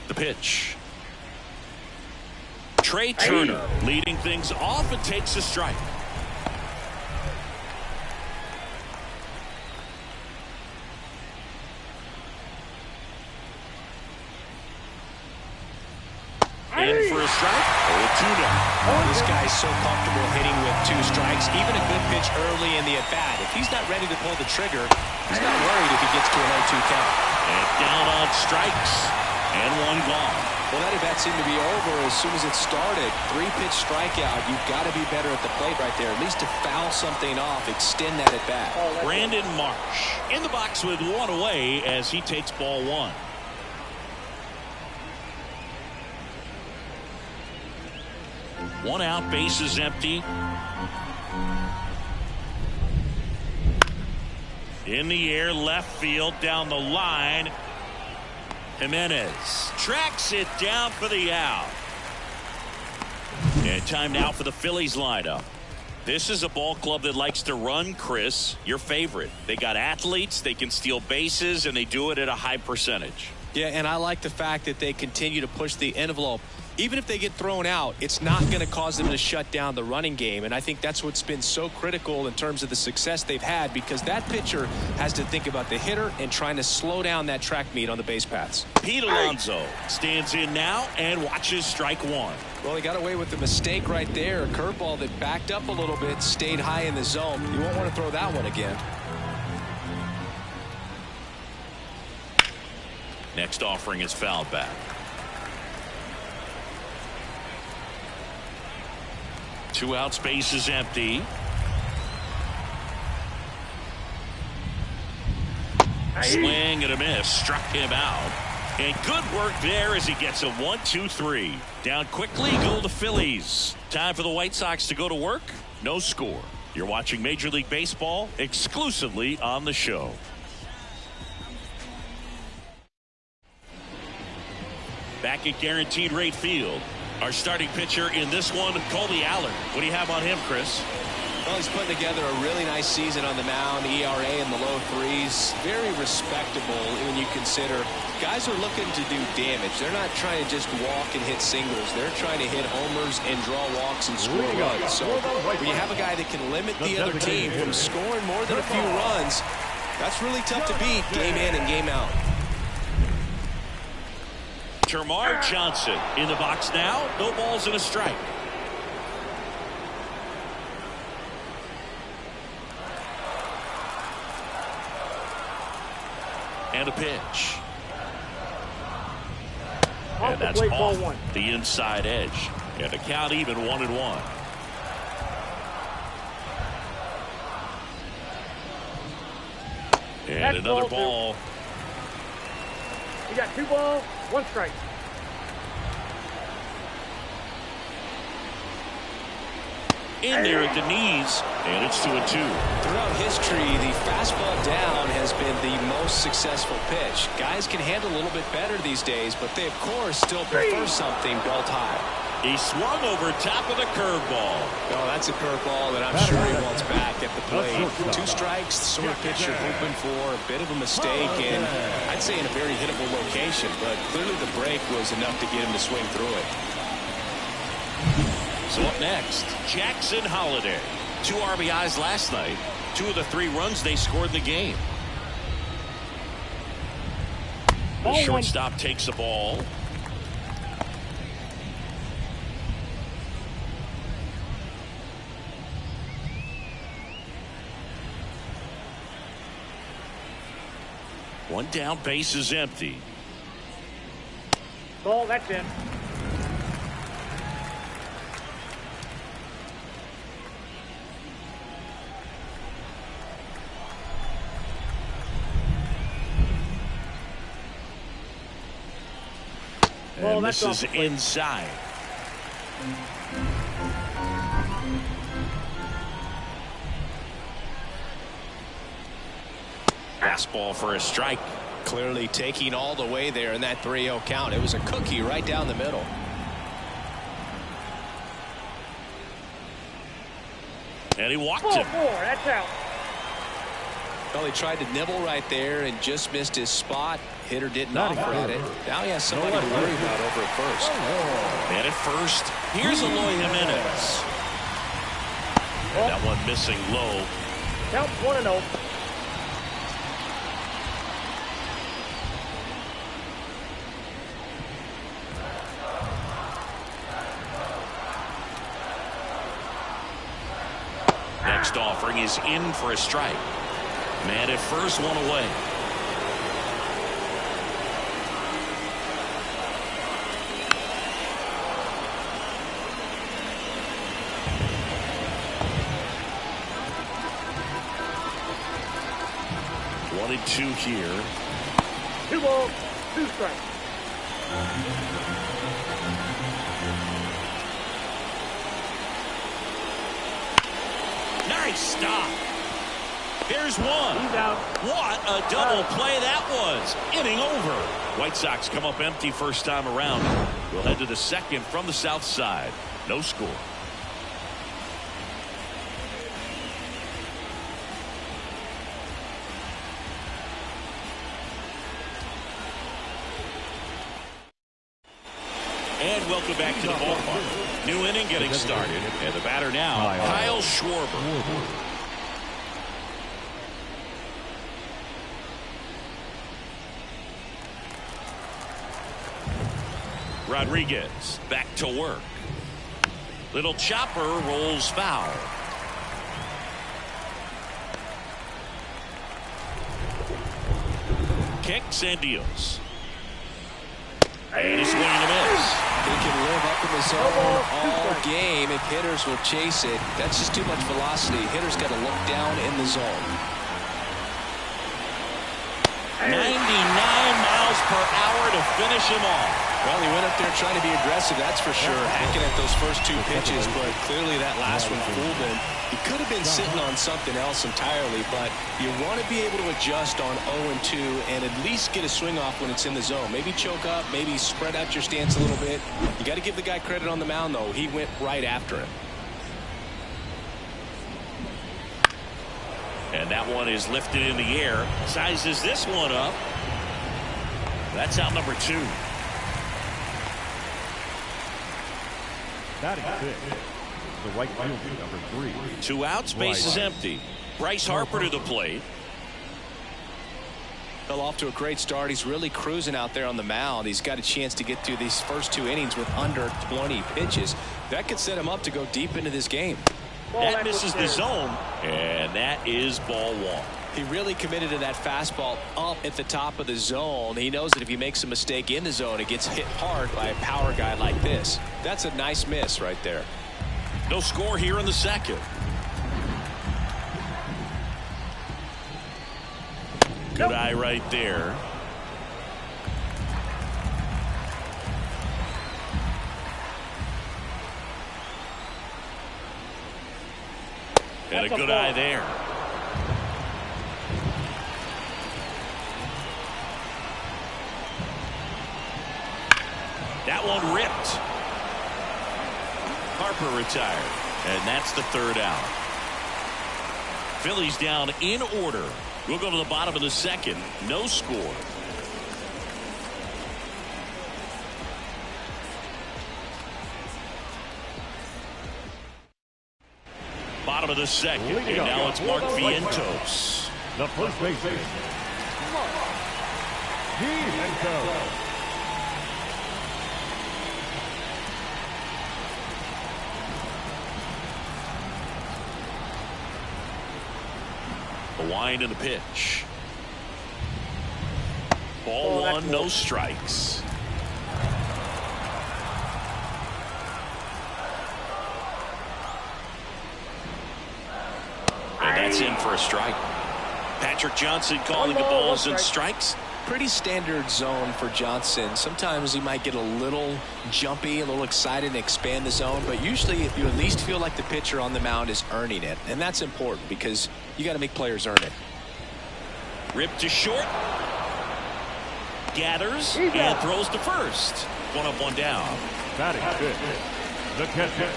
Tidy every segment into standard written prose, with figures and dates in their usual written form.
The pitch. Trey Turner leading things off and takes a strike. In for a strike. 0-2 now. This guy's so comfortable hitting with 2 strikes. Even a good pitch early in the at-bat. If he's not ready to pull the trigger, he's not worried if he gets to an 0-2 count. And down on strikes. And 1 gone. Well, that at-bat seemed to be over as soon as it started. 3-pitch strikeout. You've got to be better at the plate right there. At least to foul something off, extend that at-bat. Brandon Marsh in the box with 1 away as he takes ball 1. One out, base is empty. In the air, left field, down the line. Jimenez tracks it down for the out. And time now for the Phillies lineup. This is a ball club that likes to run, Chris. Your favorite. They got athletes, they can steal bases, and they do it at a high percentage. Yeah, and I like the fact that they continue to push the envelope. Even if they get thrown out, it's not going to cause them to shut down the running game. And I think that's what's been so critical in terms of the success they've had, because that pitcher has to think about the hitter and trying to slow down that track meet on the base paths. Pete Alonso stands in now and watches strike 1. Well, he got away with the mistake right there. A curveball that backed up a little bit, stayed high in the zone. You won't want to throw that one again. Next offering is fouled back. 2 outs, base is empty. Swing and a miss, struck him out. And good work there as he gets a 1-2-3. Down quickly go the Phillies. Time for the White Sox to go to work. No score. You're watching Major League Baseball exclusively on the show. Back at Guaranteed Rate Field. Our starting pitcher in this one, Colby Allard. What do you have on him, Chris? Well, he's putting together a really nice season on the mound. ERA in the low 3s. Very respectable when you consider guys are looking to do damage. They're not trying to just walk and hit singles. They're trying to hit homers and draw walks and score runs. So when you have a guy that can limit the other team from scoring more than a few runs, that's really tough to beat game in and game out. Termarr Johnson in the box now. No balls and a strike. And a pitch. And that's off the inside edge. And the count even 1-1. And another ball. You got 2 balls, 1 strike. In there at the knees, and it's 2-2. Throughout history, the fastball down has been the most successful pitch. Guys can handle a little bit better these days, but they, of course, still prefer something belt high. He swung over top of the curveball. Oh, that's a curveball that I'm sure he wants back at the plate. 2 strikes, the sort of pitch you're hoping for. A bit of a mistake, and I'd say in a very hittable location, but clearly the break was enough to get him to swing through it. So up next, Jackson Holliday. 2 RBIs last night. 2 of the 3 runs they scored in the game. The shortstop takes the ball. One down, base is empty. Ball, that's in. And this is inside. Fastball for a strike. Clearly taking all the way there in that 3-0 count. It was a cookie right down the middle. And he walked him. That's out. Well, he tried to nibble right there and just missed his spot. Hitter didn't offer at it. Now he has somebody to worry about over at first. And at first, here's Eloy Jimenez. And that one missing low. Count 1-0. Next offering is in for a strike. Man at first, one away. One and two here. 2 balls, 2 strikes. Nice stop. Here's one. He's out. What a double play that was. Inning over. White Sox come up empty first time around. We'll head to the second from the south side. No score. And welcome back to the ballpark. New inning getting started. And the batter now, Kyle Schwarber. Rodriguez back to work. Little chopper rolls foul. Kicks and deals. And a swing and a miss. They can live up in the zone all game if hitters will chase it. That's just too much velocity. Hitters got to look down in the zone. 99 miles per hour to finish him off. Well, he went up there trying to be aggressive, that's for sure. Hacking at those first 2 pitches, but clearly that last one fooled him. He could have been sitting on something else entirely, but you want to be able to adjust on 0-2 and at least get a swing off when it's in the zone. Maybe choke up, maybe spread out your stance a little bit. You got to give the guy credit on the mound, though. He went right after him. And that one is lifted in the air. Sizes this one up. That's out number 2. Batting fifth, the right fielder, number 3. 2 outs, base is empty. Bryce Harper to the plate. Fell off to a great start. He's really cruising out there on the mound. He's got a chance to get through these first 2 innings with under 20 pitches. That could set him up to go deep into this game. That misses the zone, and that is ball 1. He really committed to that fastball up at the top of the zone. He knows that if he makes a mistake in the zone, it gets hit hard by a power guy like this. That's a nice miss right there. No score here in the second. Good eye right there. And a good eye there. That one ripped. Harper retired. And that's the 3rd out. Phillies down in order. We'll go to the bottom of the second. No score. Bottom of the second. And now it's Mark Vientos. The first baseman, Mark Vientos. The wind and the pitch. Ball 1, no strikes. And that's in for a strike. Patrick Johnson calling the balls and strikes. Pretty standard zone for Johnson. Sometimes he might get a little jumpy, a little excited and expand the zone, but usually you at least feel like the pitcher on the mound is earning it, and that's important because you got to make players earn it. Ripped to short. Gathers and throws to first. 1 up, 1 down. Batting fifth, the catcher,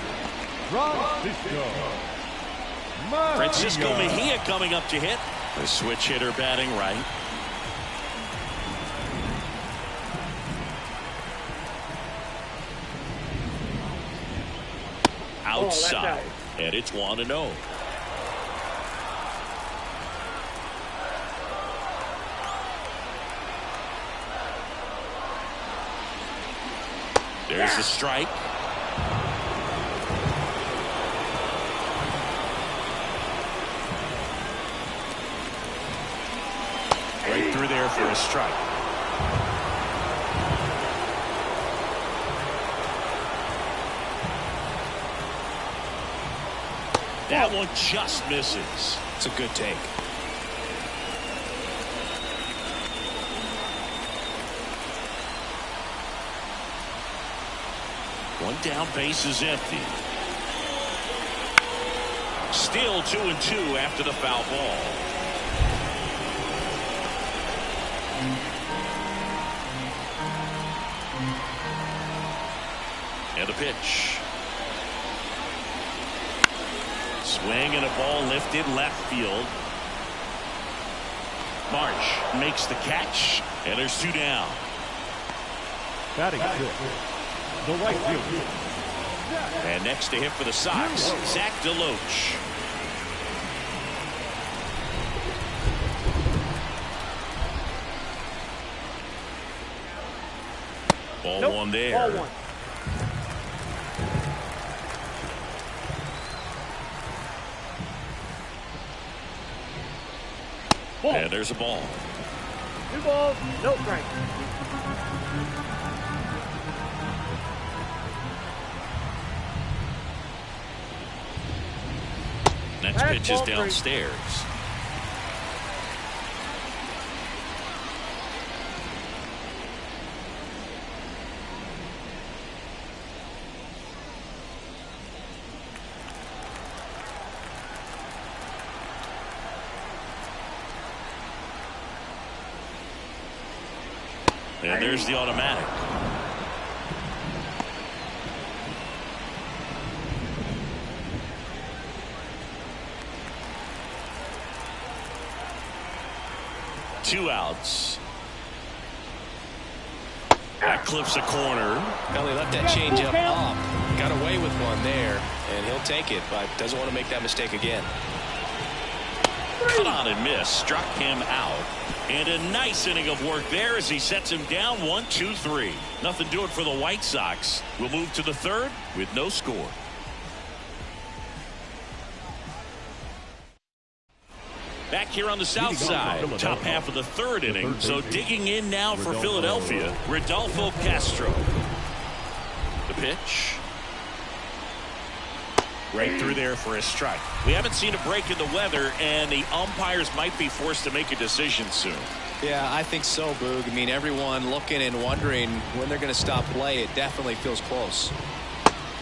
Francisco Mejia coming up to hit. The switch hitter batting right. outside. And it's 1-0. There's the strike. Right through there for a strike. That one just misses. It's a good take. One down, base is empty. Still 2-2 after the foul ball. And a pitch. Swing and a ball lifted left field. Marsh makes the catch, and there's 2 down. Batting fifth, the right fielder. And next to him for the Sox, Zach DeLoach. Ball one there. Ball one. And there's a ball. 2 balls, no strike. Next pitch is downstairs. And there's the automatic. Two outs. That clips a corner. Well, he left that changeup up. Got away with one there, and he'll take it, but doesn't want to make that mistake again. Cut on and miss. Struck him out. And a nice inning of work there as he sets him down 1-2-3. Nothing doing for the White Sox. We'll move to the third with no score. Back here on the south side, top half of the third inning. So digging in now for Philadelphia, Rodolfo Castro. The pitch. Right through there for a strike. We haven't seen a break in the weather, and the umpires might be forced to make a decision soon. Yeah, I think so, Boog. I mean, everyone looking and wondering when they're going to stop play. It definitely feels close.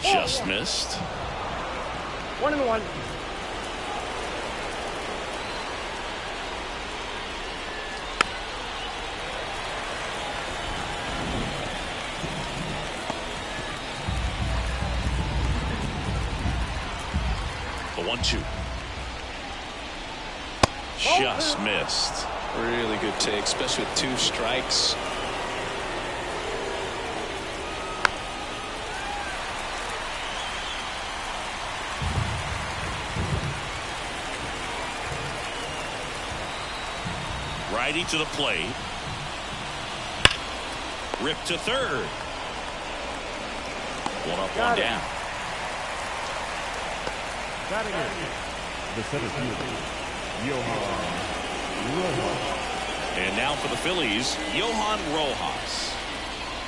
Just missed. 1-1. The 1-2. Just missed. Really good take, especially with 2 strikes. Righty to the plate. Ripped to third. One up, one down. Batting in, the center fielder, Johan Rojas. And now for the Phillies, Johan Rojas.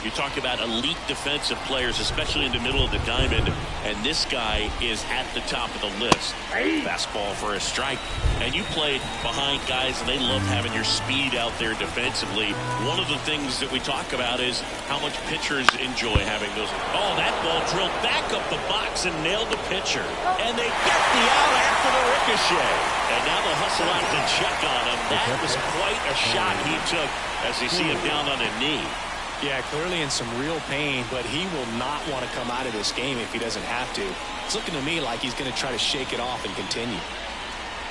You talk about elite defensive players, especially in the middle of the diamond, and this guy is at the top of the list. Fastball for a strike. And you played behind guys, and they love having your speed out there defensively. One of the things that we talk about is how much pitchers enjoy having those. Oh, that ball drilled back up the box and nailed the pitcher. And they get the out after the ricochet. And now they'll hustle out to check on him. That was quite a shot he took as you see him down on a knee. Yeah, clearly in some real pain, but he will not want to come out of this game if he doesn't have to. It's looking to me like he's going to try to shake it off and continue.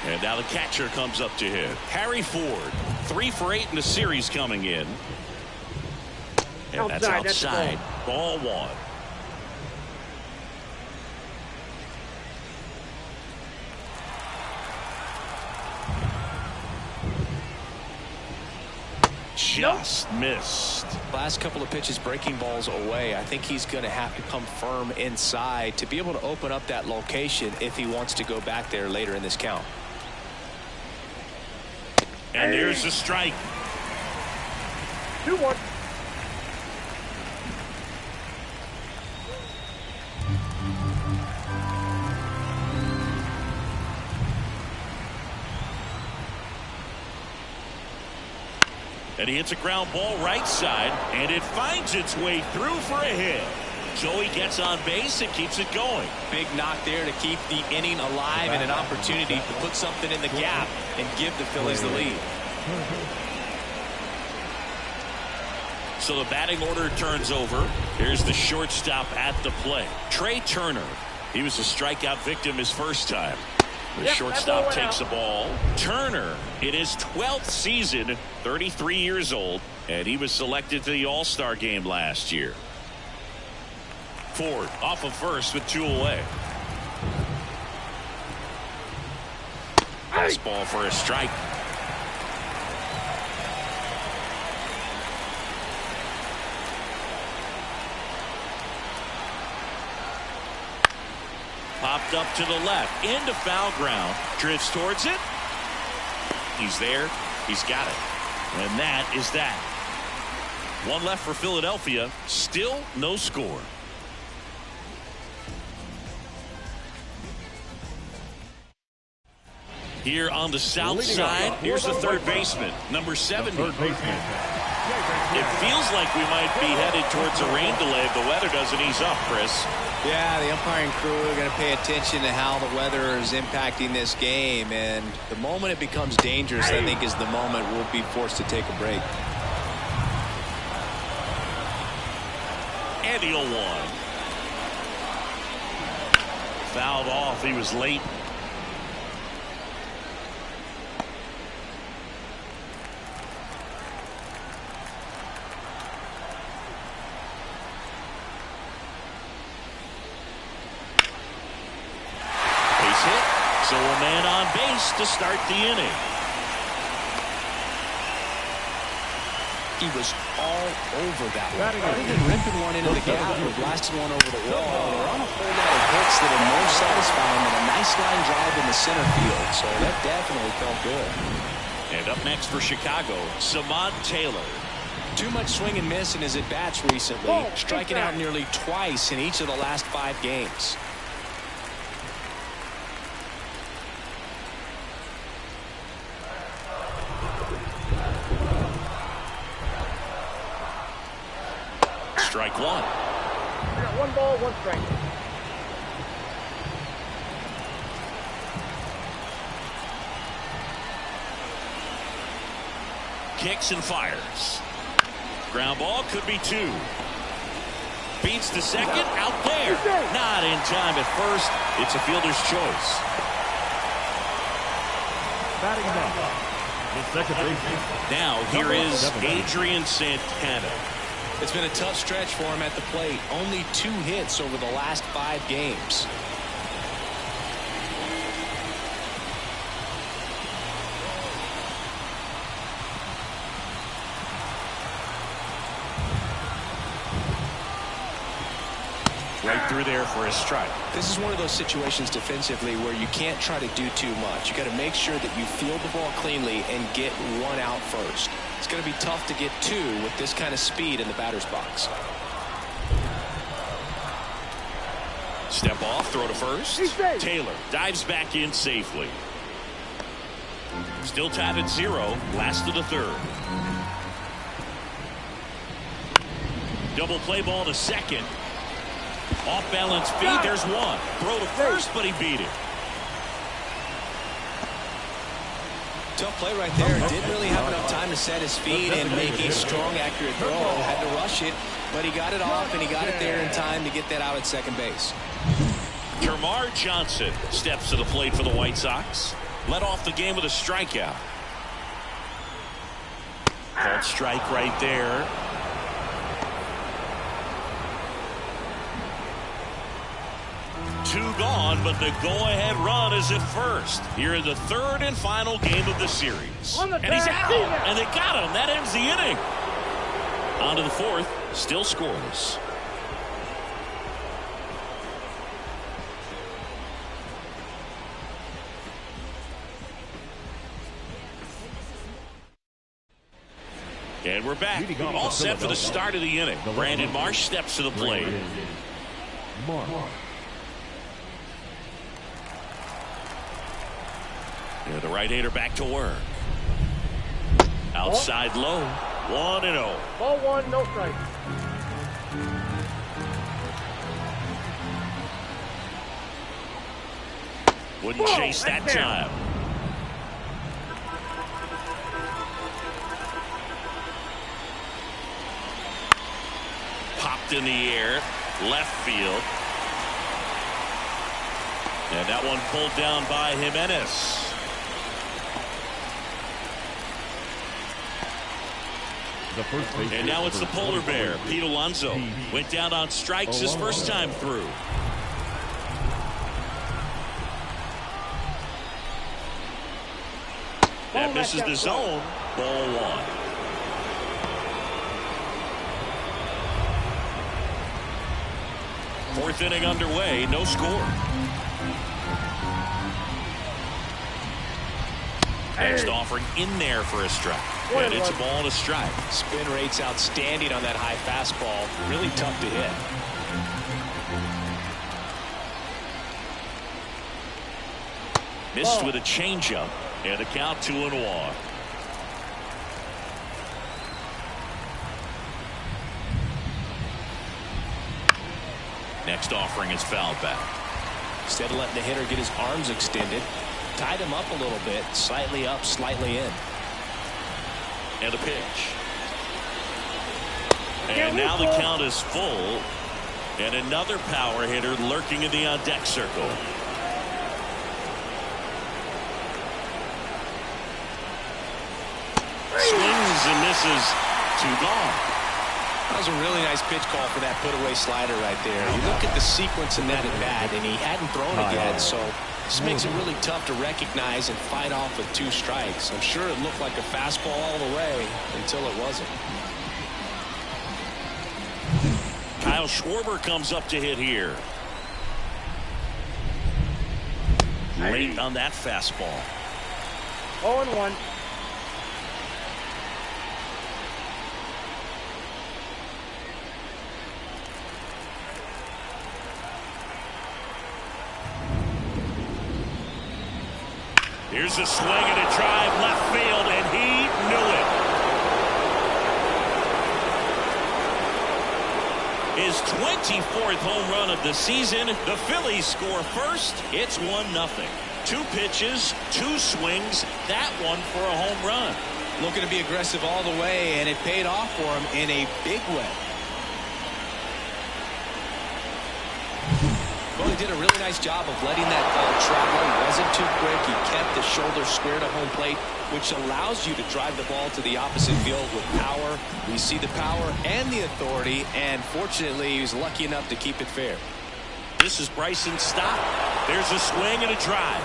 And now the catcher comes up to him. Harry Ford, 3 for 8 in the series coming in. And that's outside. Ball 1. just missed. Last couple of pitches breaking balls away. I think he's going to have to come firm inside to be able to open up that location if he wants to go back there later in this count. And there's a strike. 2-1. And he hits a ground ball right side, and it finds its way through for a hit. Joey gets on base and keeps it going. Big knock there to keep the inning alive and an opportunity to put something in the gap and give the Phillies the lead. So the batting order turns over. Here's the shortstop at the plate. Trey Turner. He was a strikeout victim his first time. The shortstop takes the ball. Turner in his 12th season, 33 years old, and he was selected to the All-Star game last year. Ford off of first with 2 away. Fastball for a strike. Popped up to the left, into foul ground, drifts towards it. He's there, he's got it, and that is that. One left for Philadelphia, still no score. Here on the south side, here's the third baseman, number 70. It feels like we might be headed towards a rain delay if the weather doesn't ease up, Chris. Yeah, the umpiring crew are going to pay attention to how the weather is impacting this game, and the moment it becomes dangerous, I think, is the moment we'll be forced to take a break. And he'll one. Fouled off. He was late. So a man on base to start the inning. He was all over that one. Even ripping one into the gap or blasting one over the wall. There aren't a whole lot of hits that are more satisfying than a nice line drive in the center field. So that definitely felt good. And up next for Chicago, Samad Taylor. Too much swing and miss in his at-bats recently, striking out nearly twice in each of the last 5 games. Strike 1. We got 1 ball, 1 strike. Kicks and fires. Ground ball could be 2. Beats the second, out there. Not in time at first. It's a fielder's choice. Batting up. The second baseman. Now here is Adrian Santana. It's been a tough stretch for him at the plate. Only 2 hits over the last 5 games. Right through there for a strike. This is one of those situations defensively where you can't try to do too much. You got to make sure that you field the ball cleanly and get 1 out first. It's going to be tough to get 2 with this kind of speed in the batter's box. Step off, throw to first. Taylor dives back in safely. Still tied at 0, last of the 3rd. Double play ball to second. Off balance feed, there's 1. Throw to first, but he beat it. Tough play right there. Didn't really have enough time to set his feet and make a strong, accurate throw. Had to rush it, but he got it off, and he got it there in time to get that out at second base. Termarr Johnson steps to the plate for the White Sox. Led off the game with a strikeout. Called strike right there. 2 gone, but the go-ahead run is at first. Here in the 3rd and final game of the series. And he's out, and they got him. That ends the inning. On to the 4th, still scoreless. And we're back. All set for the start of the inning. Brandon Marsh steps to the plate. And the right-hander back to work. Outside low. 1-0. Ball 1, no strike. Wouldn't chase that time. Popped in the air, left field. And that one pulled down by Jimenez. And now it's the polar bear, Pete Alonso. Went down on strikes his first time through. That misses the zone. Ball 1. Fourth inning underway, no score. Next offering in there for a strike. And it's a ball and a strike. Spin rate's outstanding on that high fastball. Really tough to hit. Missed with a changeup. And the count 2-1. Next offering is fouled back. Instead of letting the hitter get his arms extended, tied him up a little bit, slightly up, slightly in. And a pitch. And now the count is full. And another power hitter lurking in the on-deck circle. Swings and misses. 2 gone. That was a really nice pitch call for that put-away slider right there. You look at the sequence in that at-bat, and he hadn't thrown it yet, so this makes it really tough to recognize and fight off with 2 strikes. I'm sure it looked like a fastball all the way until it wasn't. Kyle Schwarber comes up to hit here. Late on that fastball. 0-1. Here's a swing and a drive left field, and he knew it. His 24th home run of the season. The Phillies score first. It's 1-0. 2 pitches, 2 swings. That one for a home run. Looking to be aggressive all the way, and it paid off for him in a big way. Well, he did a really nice job of letting that ball travel. He wasn't too quick. He kept the shoulder square to home plate, which allows you to drive the ball to the opposite field with power. We see the power and the authority, and fortunately, he was lucky enough to keep it fair. This is Bryson's stop. There's a swing and a drive.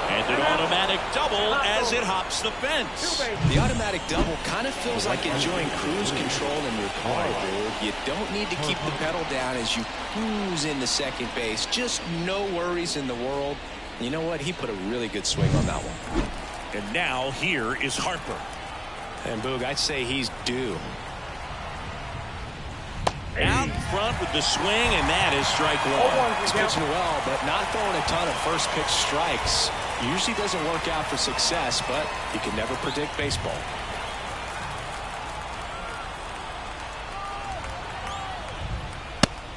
And an automatic double as it hops the fence. The automatic double kind of feels like enjoying cruise control in your car, dude. You don't need to keep the pedal down as you cruise into second base. Just no worries in the world. You know what? He put a really good swing on that one. And now here is Harper. And Boog, I'd say he's due. Out front with the swing, and that is strike 1. He's pitching well, but not throwing a ton of first pitch strikes. Usually doesn't work out for success, but you can never predict baseball.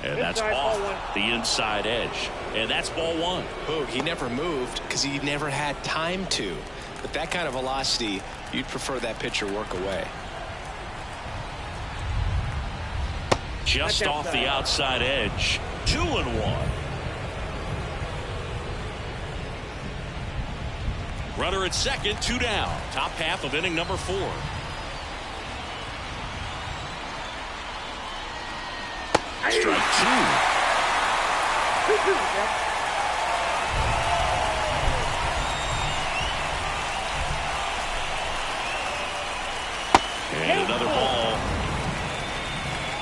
And that's off the inside edge. And that's ball 1. Boog, he never moved because he never had time to. But that kind of velocity, you'd prefer that pitcher work away. Just off the outside edge. 2-1. Runner at second, 2 down. Top half of inning number 4. Strike two. 2-2, Jack. And another ball.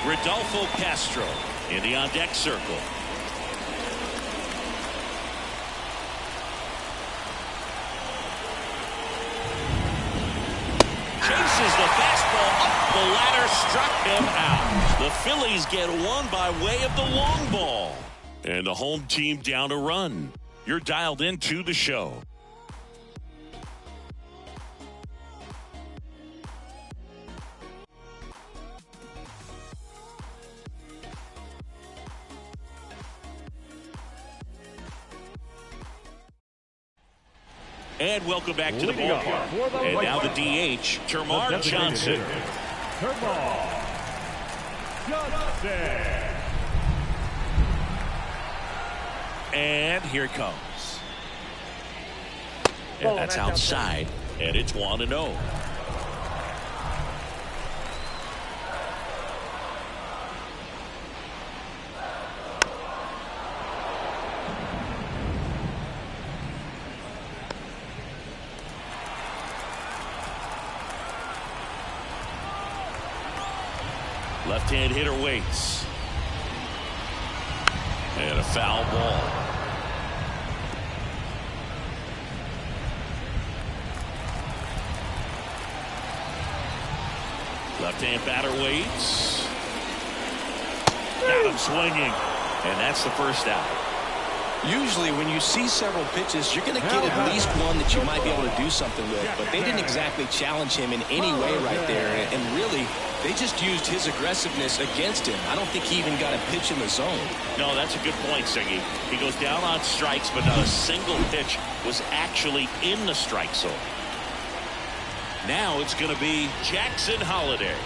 Rodolfo Castro in the on-deck circle. Chases the fastball up the ladder, struck him out. The Phillies get one by way of the long ball. And the home team down a run. You're dialed into the show. And welcome back to the ballpark. And now the DH, Termarr Johnson. Termarr Johnson. And here it comes. And that's outside. And it's 1-0. Left-hand hitter waits. And a foul ball. Left-hand batter waits. Got him swinging. And that's the first out. Usually when you see several pitches, you're going to get at least one that you might be able to do something with. But they didn't exactly challenge him in any way right there. And really, they just used his aggressiveness against him. I don't think he even got a pitch in the zone. No, that's a good point, Siggy. He goes down on strikes, but not a single pitch was actually in the strike zone. Now it's going to be Jackson Holliday.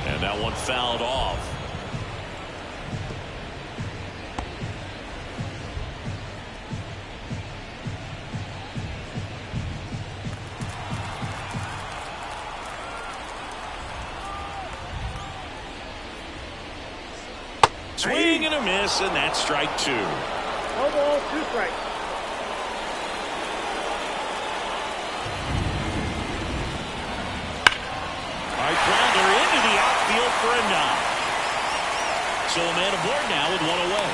And that one fouled off. Swing and a miss, and that's strike two. No ball, 2 strikes. Hard grounder into the outfield for a knock. So a man aboard now with one away.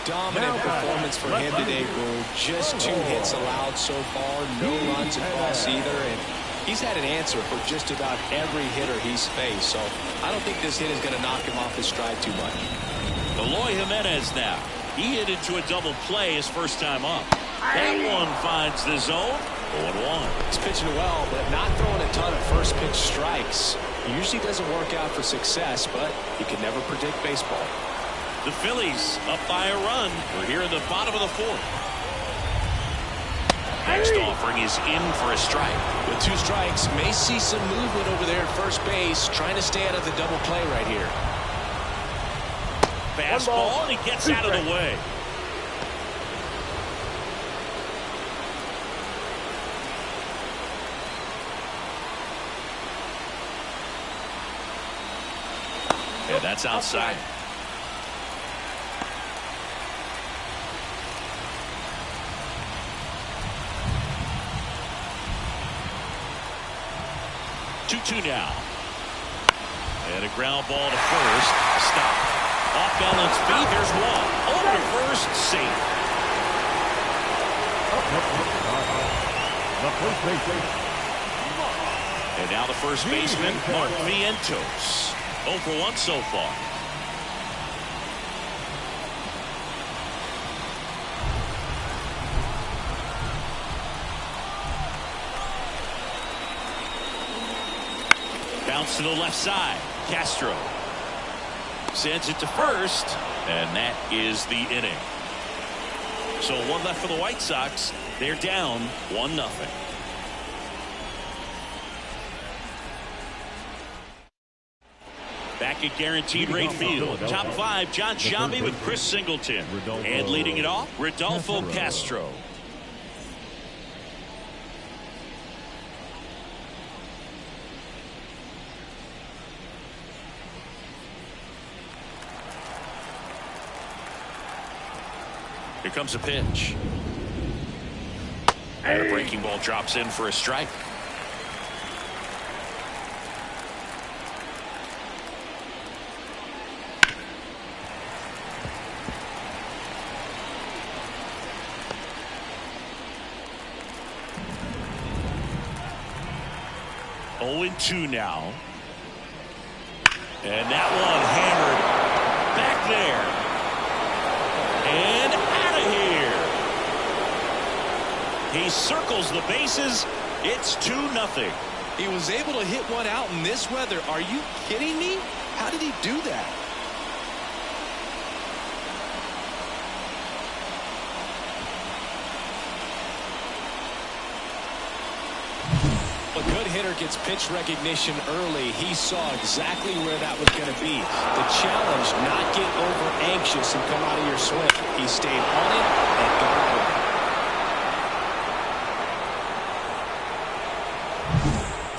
Dominant performance for him today, Boo. Just 2 hits allowed so far, no runs across either, and he's had an answer for just about every hitter he's faced, so I don't think this hit is going to knock him off his stride too much. Eloy Jimenez now. He hit into a double play his first time up. That one finds the zone. 0-1. He's pitching well, but not throwing a ton of first pitch strikes. He usually doesn't work out for success, but you can never predict baseball. The Phillies up by a run. We're here in the bottom of the 4th. Next offering is in for a strike. With 2 strikes, may see some movement over there at first base, trying to stay out of the double play right here. Fastball, and he gets out of the way. And that's outside. Two now. And a ground ball to first. Stop. Off balance feet. There's one. Over to first. Safe. The first baseman. And now the first baseman, Mark Vientos. 0 for 1 so far. Bounce to the left side. Castro sends it to first, and that is the inning. So 1 left for the White Sox. They're down 1-0. Back at Guaranteed Rate Field. Top 5, John Sciambi with Chris Singleton. And leading it off, Rodolfo Castro. Here comes a pitch. And a breaking ball drops in for a strike. Oh, 0-2 now. And that one hammered back there. And out of here. He circles the bases. It's 2-0. He was able to hit one out in this weather. Are you kidding me? How did he do that? A good hitter gets pitch recognition early. He saw exactly where that was going to be. The challenge, not get over anxious and come out of your swing. He stayed on it and got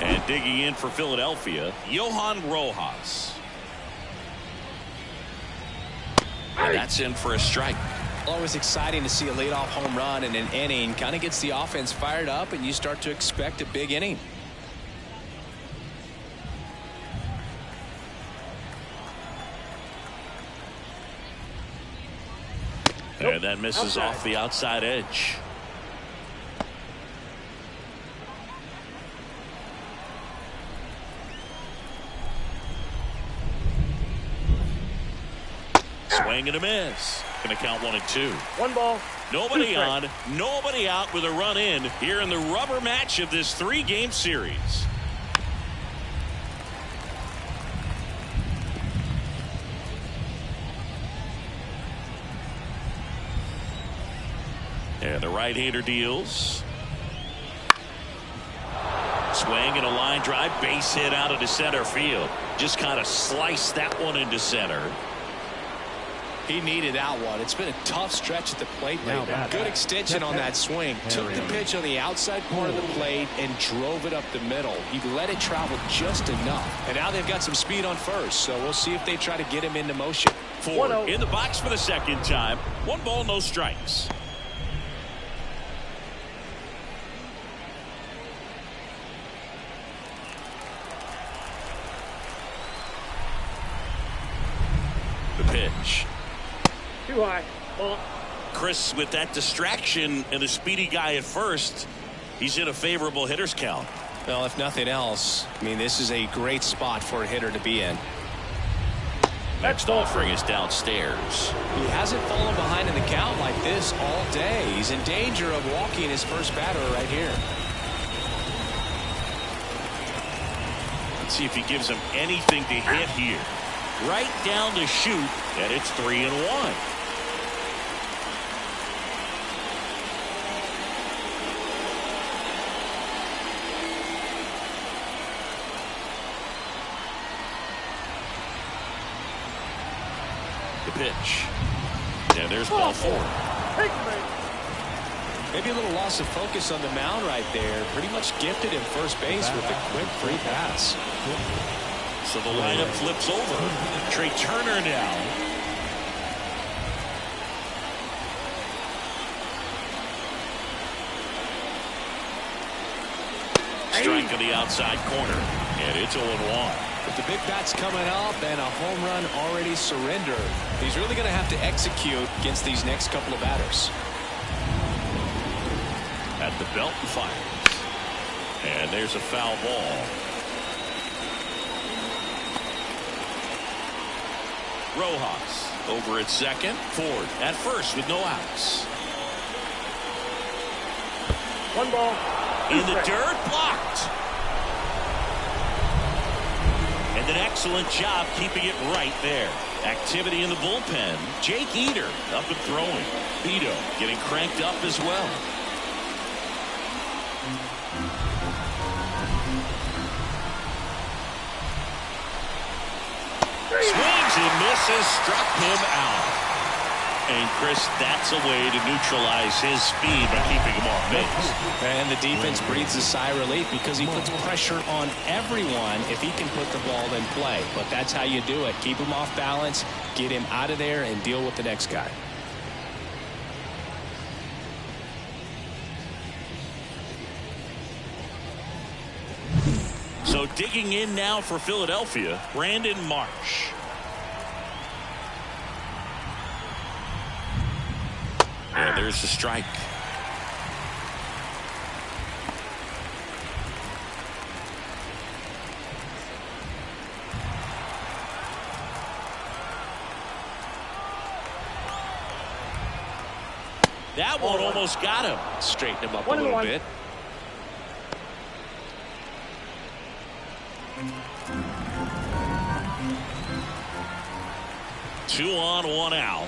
it. And digging in for Philadelphia, Johan Rojas. And that's in for a strike. Always exciting to see a leadoff home run in an inning. Kind of gets the offense fired up, and you start to expect a big inning. And that misses off the outside edge. Swing and a miss. Going to count 1-2. 1 ball. Nobody on, nobody out with a run in here in the rubber match of this 3-game series. And the right-hander deals. Swing and a line drive, base hit out into center field. Just kind of sliced that one into center. He needed that one. It's been a tough stretch at the plate now. Good extension on that swing. Took the pitch on the outside part of the plate and drove it up the middle. He let it travel just enough. And now they've got some speed on first, so we'll see if they try to get him into motion. Ford in the box for the second time. 1 ball, no strikes. The pitch. Too high. Ball. Chris, with that distraction and the speedy guy at first, he's in a favorable hitter's count. Well, if nothing else, I mean, this is a great spot for a hitter to be in. Next offering is downstairs. He hasn't fallen behind in the count like this all day. He's in danger of walking his first batter right here. Let's see if he gives him anything to hit here. Right down to shoot, and it's 3-1. The pitch. And there's ball 4. Maybe a little loss of focus on the mound right there. Pretty much gifted him first base with a quick free pass. So the lineup flips over. Trey Turner now. Strike on the outside corner. And it's 0-1. With the big bats coming up and a home run already surrendered, he's really going to have to execute against these next couple of batters. At the belt and fires. And there's a foul ball. Rojas over at second. Ford at first with no outs. 1 ball. In the dirt, blocked. And an excellent job keeping it right there. Activity in the bullpen. Jake Eder up and throwing. Vito getting cranked up as well. Swings and misses, struck him out. And Chris, that's a way to neutralize his speed by keeping him off base. And the defense breathes a sigh of relief because he puts pressure on everyone if he can put the ball in play. But that's how you do it. Keep him off balance, get him out of there, and deal with the next guy. So digging in now for Philadelphia, Brandon Marsh. And there's the strike. That one almost got him. Straighten him up a little bit. Two on, one out.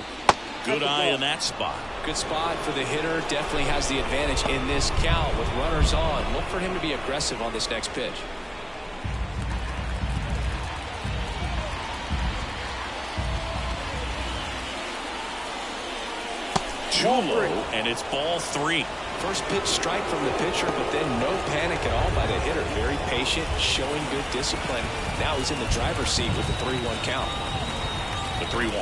Good eye in that spot. Good spot for the hitter. Definitely has the advantage in this count with runners on. Look for him to be aggressive on this next pitch. Too low, and it's ball 3. First pitch strike from the pitcher, but then no panic at all by the hitter. Very patient, showing good discipline. Now he's in the driver's seat with the 3-1 count. The 3-1.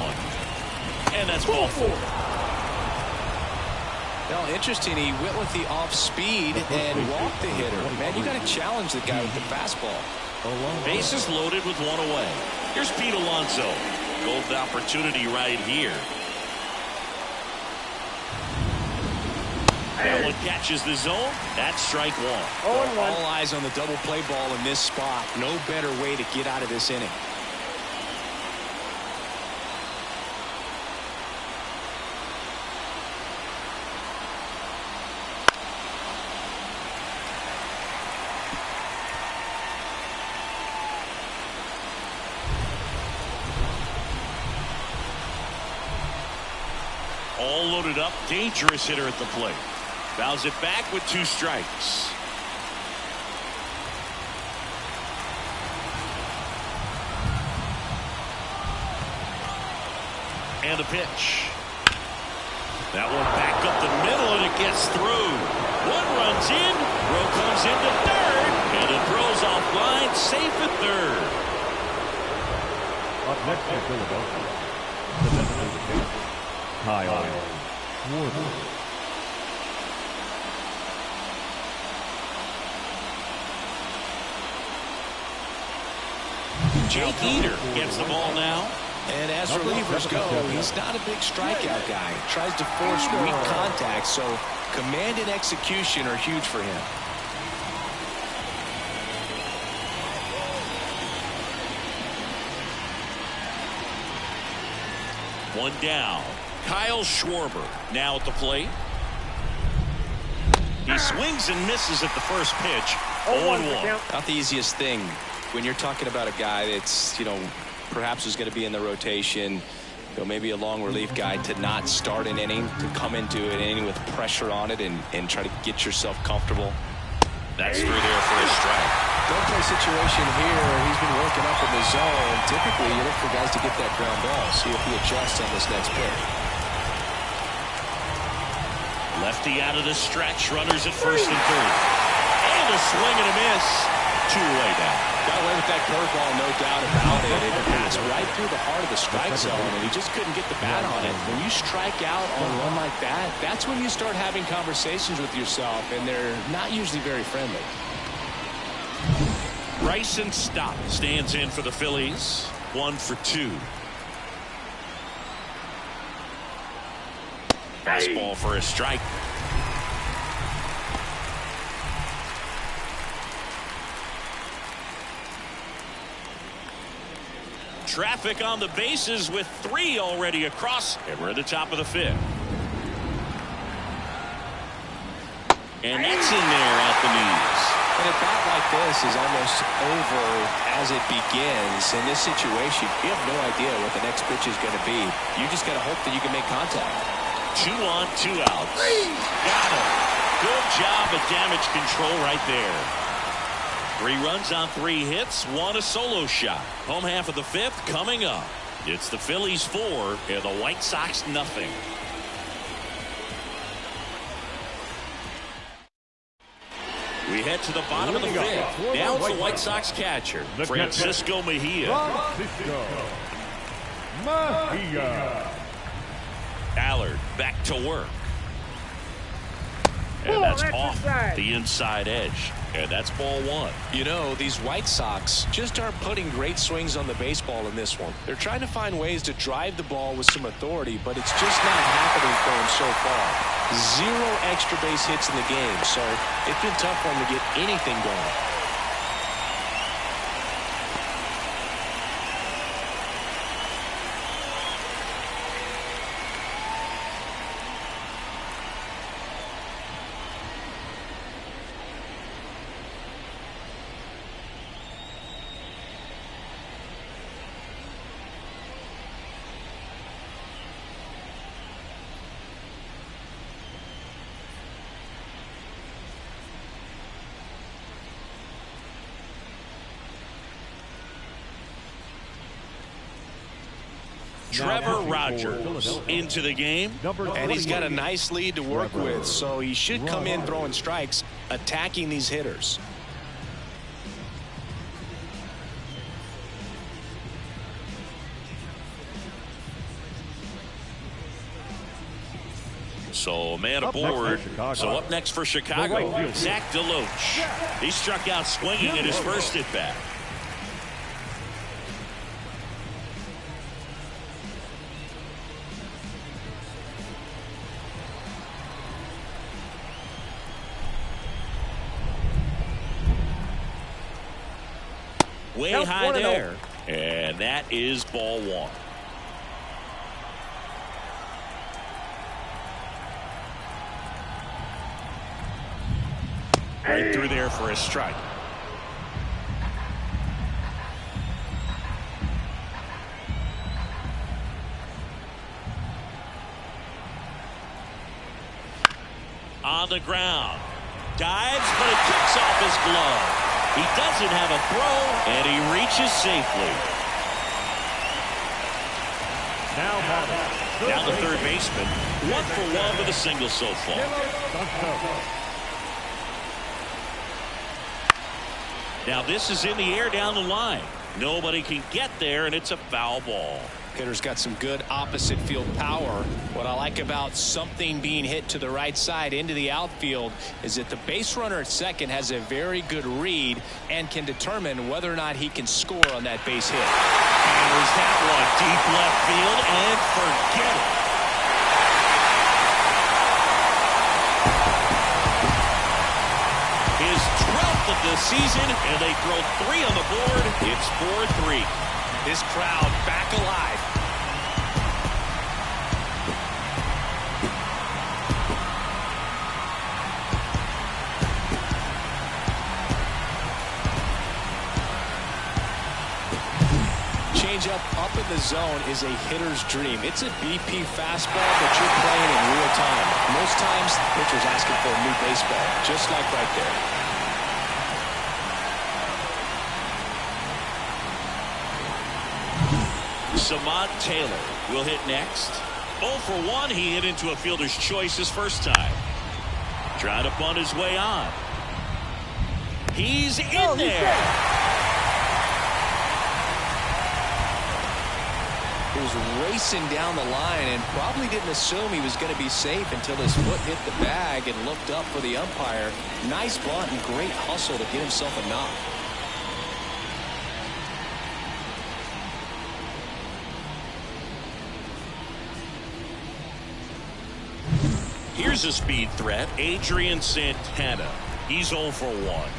And that's ball 4. Now, interesting, he went with the off speed and walked the hitter. Man, you got to challenge the guy with the fastball. Bases loaded with one away. Here's Pete Alonso. Golden opportunity right here. That one catches the zone. That's strike 1. All eyes on the double play ball in this spot. No better way to get out of this inning. All loaded up. Dangerous hitter at the plate. Fouls it back with 2 strikes. And a pitch. That one back up the middle, and it gets through. One runs in. Throw comes into third. And it throws off line. Safe at third. Up next for Philadelphia, the designated hitter, Kyle Schwarber. Jake Eater gets the ball now. And as relievers go, he's not a big strikeout guy. Tries to force weak contact, so command and execution are huge for him. One down. Kyle Schwarber now at the plate. He swings and misses at the first pitch. 0-1. Not the easiest thing when you're talking about a guy that's, perhaps is going to be in the rotation, maybe a long relief guy, to not start an inning, to come into an inning with pressure on it and try to get yourself comfortable. That's through there for a strike. Don't play situation here. He's been working up in the zone. Typically, you look for guys to get that ground ball. See if he adjusts on this next pitch. Lefty out of the stretch. Runners at first and third. And a swing and a miss. 2 away now. Got away with that curveball, no doubt about it. It passed right through the heart of the strike zone, and he just couldn't get the bat on it. When you strike out on one like that, that's when you start having conversations with yourself, and they're not usually very friendly. Bryson Stott stands in for the Phillies. 1 for 2. Fastball for a strike. Traffic on the bases with 3 already across, and we're at the top of the 5th. And that's in there at the knees. And a bat like this is almost over as it begins. In this situation, you have no idea what the next pitch is going to be. You just got to hope that you can make contact. 2 on, 2 outs. Got him. Good job of damage control right there. 3 runs on 3 hits, 1 a solo shot. Home half of the 5th coming up. It's the Phillies 4 and the White Sox nothing. We head to the bottom of the 5th. Now it's the White Sox catcher, Francisco Mejia. Allard back to work. And that's off the inside edge. And that's ball one. You know, these White Sox just aren't putting great swings on the baseball in this one. They're trying to find ways to drive the ball with some authority, but it's just not happening for them so far. 0 extra base hits in the game, so it's been tough for them to get anything going. Trevor Rogers into the game. And he's got a nice lead to work with, so he should come in throwing strikes, attacking these hitters. So a man aboard. So up next for Chicago, Zach DeLoach. He struck out swinging in his first at bat. Way high there. And that is ball one. Right through there for a strike. On the ground. Dives, but it kicks off his glove. He doesn't have a throw, and he reaches safely. Now the third baseman, 1 for 1 with a single so far. Now this is in the air down the line. Nobody can get there, and it's a foul ball. Hitter's got some good opposite field power. What I like about something being hit to the right side into the outfield is that the base runner at second has a very good read and can determine whether or not he can score on that base hit. There's that one deep left field, and forget it. His 12th of the season, and they throw 3 on the board. It's 4-3. This crowd back alive. Changeup up in the zone is a hitter's dream. It's a BP fastball that you're playing in real time. Most times, the pitcher's asking for a new baseball, just like right there. Samad Taylor will hit next. 0 for 1. He hit into a fielder's choice his first time. Trying to bunt his way on. He's in there. He was racing down the line and probably didn't assume he was going to be safe until his foot hit the bag and looked up for the umpire. Nice bunt and great hustle to get himself a knock. Here's a speed threat, Adrian Santana. He's 0 for 1.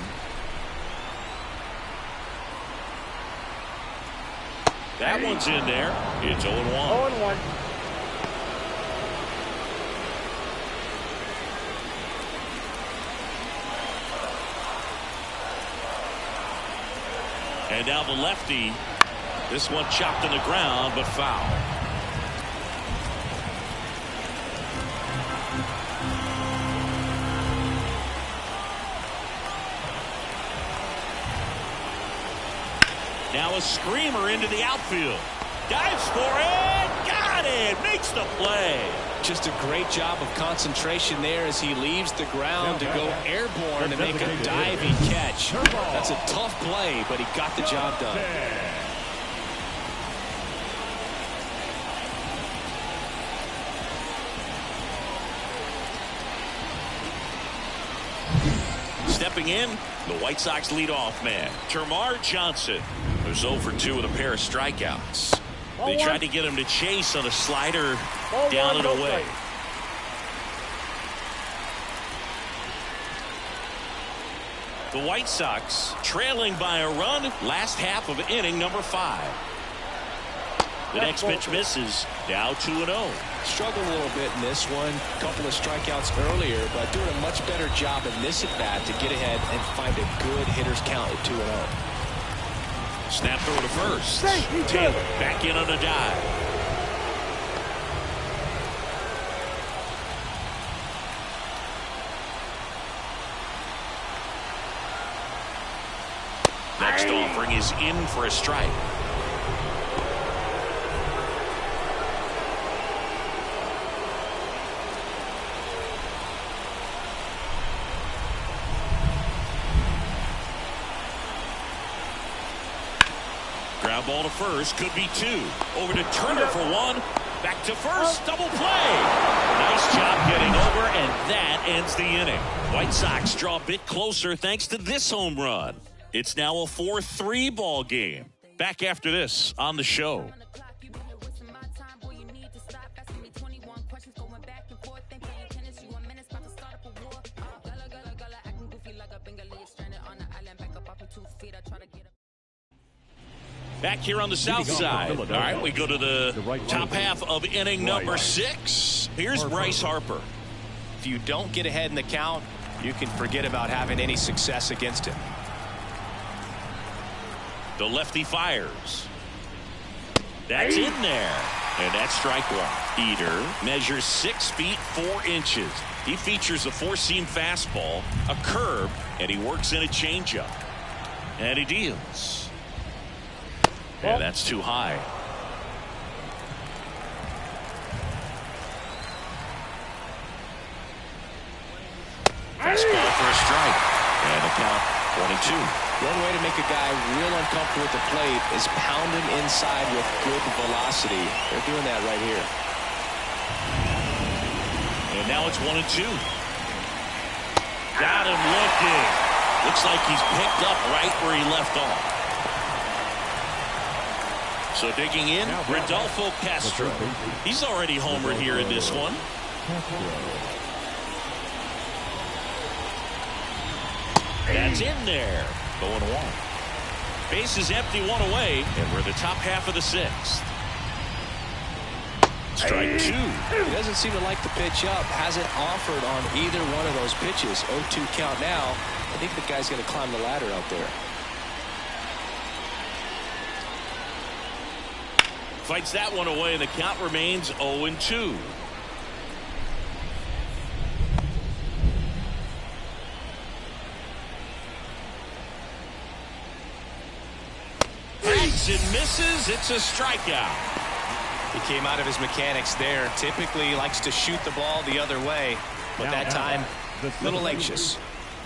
That one's in there. It's 0-1. 0-1. And now the lefty. This one chopped on the ground, but foul. Now a screamer into the outfield. Dives for it. Got it. Makes the play. Just a great job of concentration there as he leaves the ground to go airborne and make a diving catch. That's a tough play, but he got the job done. stepping in, the White Sox leadoff man, Termarr Johnson, who's 0 for 2 with a pair of strikeouts. They tried to get him to chase on a slider down and away. The White Sox trailing by a run, last half of inning number 5. The next pitch misses, now 2-0. Struggled a little bit in this one. A couple of strikeouts earlier, but doing a much better job in this at-bat to get ahead and find a good hitter's count at 2-0. Snap throw to first. Taylor back in on a dive. Next offering is in for a strike. Ground ball to first, could be 2. Over to Turner for 1. Back to first, double play. Nice job getting over, and that ends the inning. White Sox draw a bit closer thanks to this home run. It's now a 4-3 ball game. Back after this on the show. Back here on the south side. All right, we go to the top half of inning number 6. Here's Bryce Harper. If you don't get ahead in the count, you can forget about having any success against him. The lefty fires. That's in there. And that's strike 1. Eater measures 6 feet 4 inches. He features a 4-seam fastball, a curve, and he works in a changeup. And he deals. Yeah, that's too high. Fastball for a strike. And the count 1-2. One way to make a guy real uncomfortable at the plate is pound him inside with good velocity. They're doing that right here. And now it's 1-2. Got him looking. Looks like he's picked up right where he left off. So digging in, Rodolfo Castro. He's already homered here in this one. That's in there. 0-1. Base is empty, 1 away, and we're in the top half of the 6th. Strike 2. He doesn't seem to like the pitch up. Hasn't offered on either one of those pitches. 0-2 count now. I think the guy's going to climb the ladder out there. Fights that one away, and the count remains 0-2. Fakes and misses. It's a strikeout. He came out of his mechanics there. Typically he likes to shoot the ball the other way, but that time a little anxious.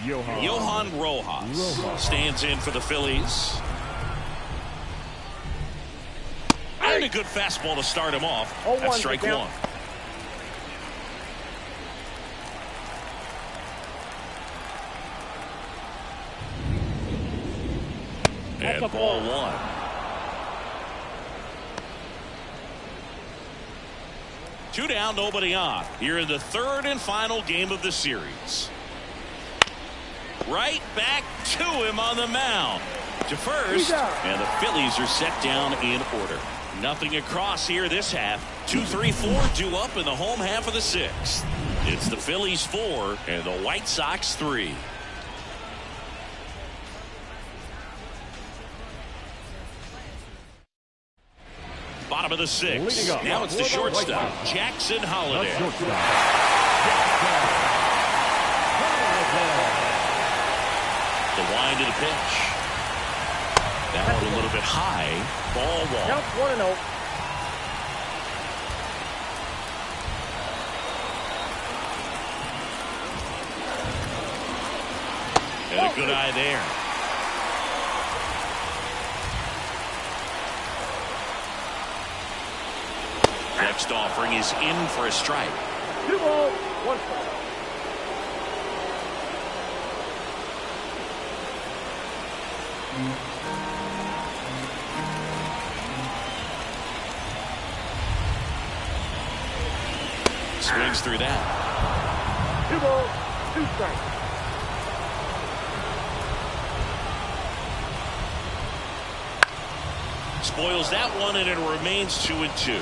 Johan Rojas stands in for the Phillies. And a good fastball to start him off. That's strike 1. And ball 1. Two down, nobody on. Here in the 3rd and final game of the series. Right back to him on the mound. To first, and the Phillies are set down in order. Nothing across here this half. 2-3-4 due up in the home half of the 6th. It's the Phillies 4 and the White Sox 3. Bottom of the 6th. Now it's the shortstop, Jackson Holliday. The wind of the pitch. That one a little bit high. Ball 1. Count 1-0. And a good eye there. Next offering is in for a strike. 2 balls, 1 strike. Swings through that. 2 balls, 2 strikes. Spoils that one, and it remains 2-2.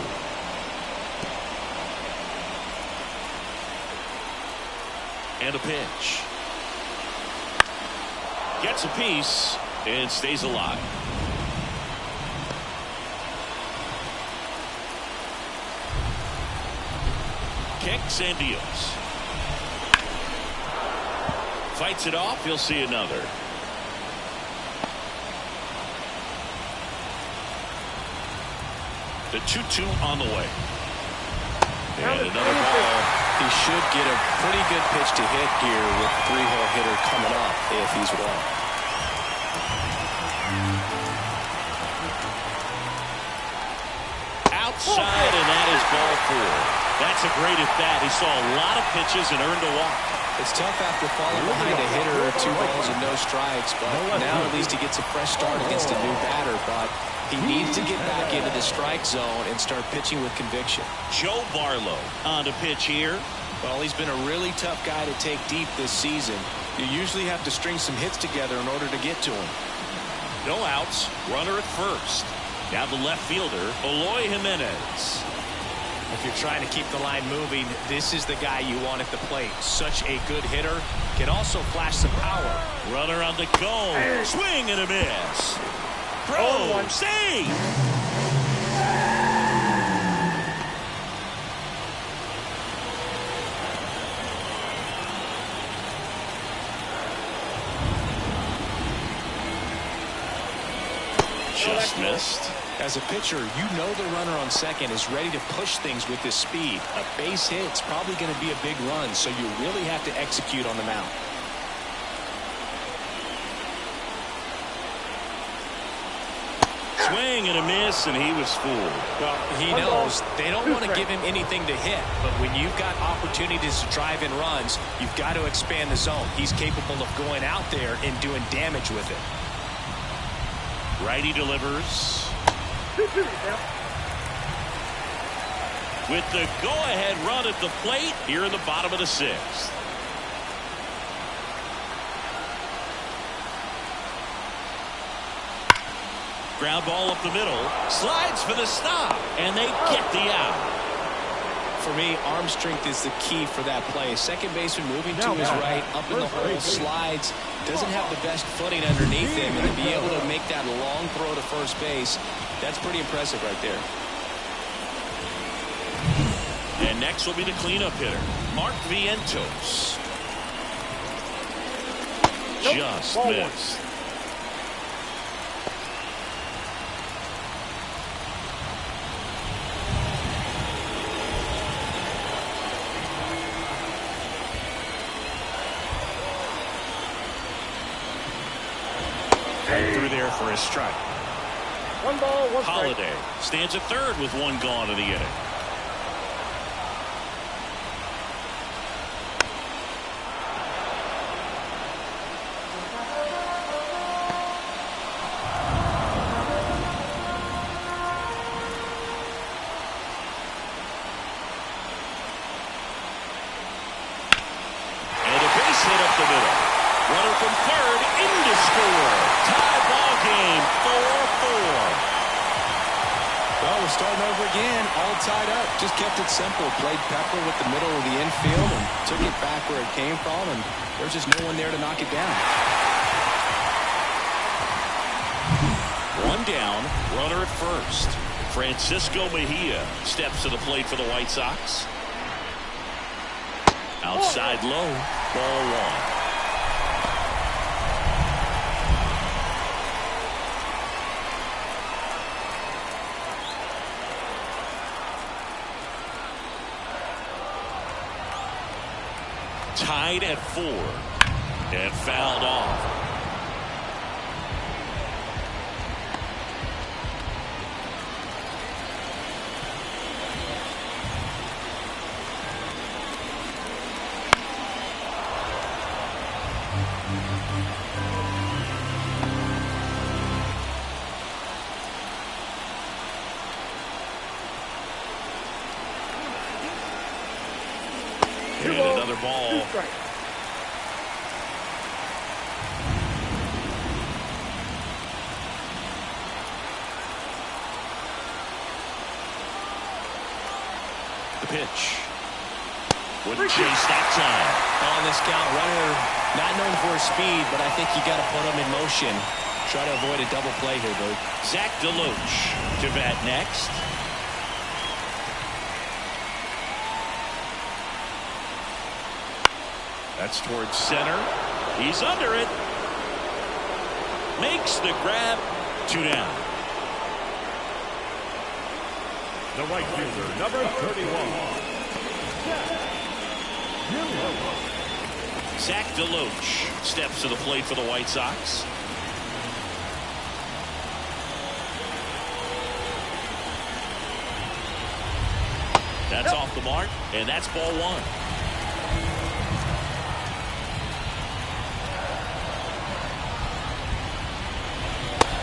And a pitch. Gets a piece and stays alive. Kicks and deals. Fights it off. He'll see another. The 2-2 on the way. And another ball. He should get a pretty good pitch to hit here with 3-hole hitter coming up if he's well. Outside, and that is ball 4. That's a great at bat. He saw a lot of pitches and earned a walk. It's tough after falling behind a hitter, 2 balls and no strikes, but now at least he gets a fresh start against a new batter. But he needs to get back into the strike zone and start pitching with conviction. Joe Barlow on to pitch here. Well, he's been a really tough guy to take deep this season. You usually have to string some hits together in order to get to him. No outs. Runner at first. Now the left fielder, Eloy Jimenez. If you're trying to keep the line moving, this is the guy you want at the plate. Such a good hitter. Can also flash some power. Runner on the go. Swing and a miss. Throw. Save. Just missed. As a pitcher, you know the runner on second is ready to push things with his speed. A base hit's probably going to be a big run, so you really have to execute on the mound. Swing and a miss, and he was fooled. Well, he knows they don't want to give him anything to hit, but when you've got opportunities to drive in runs, you've got to expand the zone. He's capable of going out there and doing damage with it. Righty delivers. With the go-ahead run at the plate here in the bottom of the 6th. Ground ball up the middle. Slides for the stop. And they get the out. For me, arm strength is the key for that play. Second baseman moving to his right, up in the hole, slides, doesn't have the best footing underneath him, and to be able to make that long throw to first base, that's pretty impressive right there. And next will be the cleanup hitter, Mark Vientos. Just missed. Through there for a strike. 1 ball, 1 strike. Holiday stands at third with 1 gone in the inning. And a base hit up the middle. Runner from third in to score. Tie ball game, 4-4. Well, we're starting over again, all tied up. Just kept it simple. Played Pepper with the middle of the infield and took it back where it came from, and there's just no one there to knock it down. 1 down, runner at first. Francisco Mejia steps to the plate for the White Sox. Outside low, ball 1. Tied at 4 and fouled off. ball. 2 strikes. The pitch. Wouldn't chase that time. On this count, runner not known for his speed, but I think you got to put him in motion. Try to avoid a double play here, Bert. Zach DeLoach to bat next. That's towards center. He's under it. Makes the grab. 2 down. The right fielder, number 31. Zach DeLoach steps to the plate for the White Sox. That's off the mark, and that's ball 1.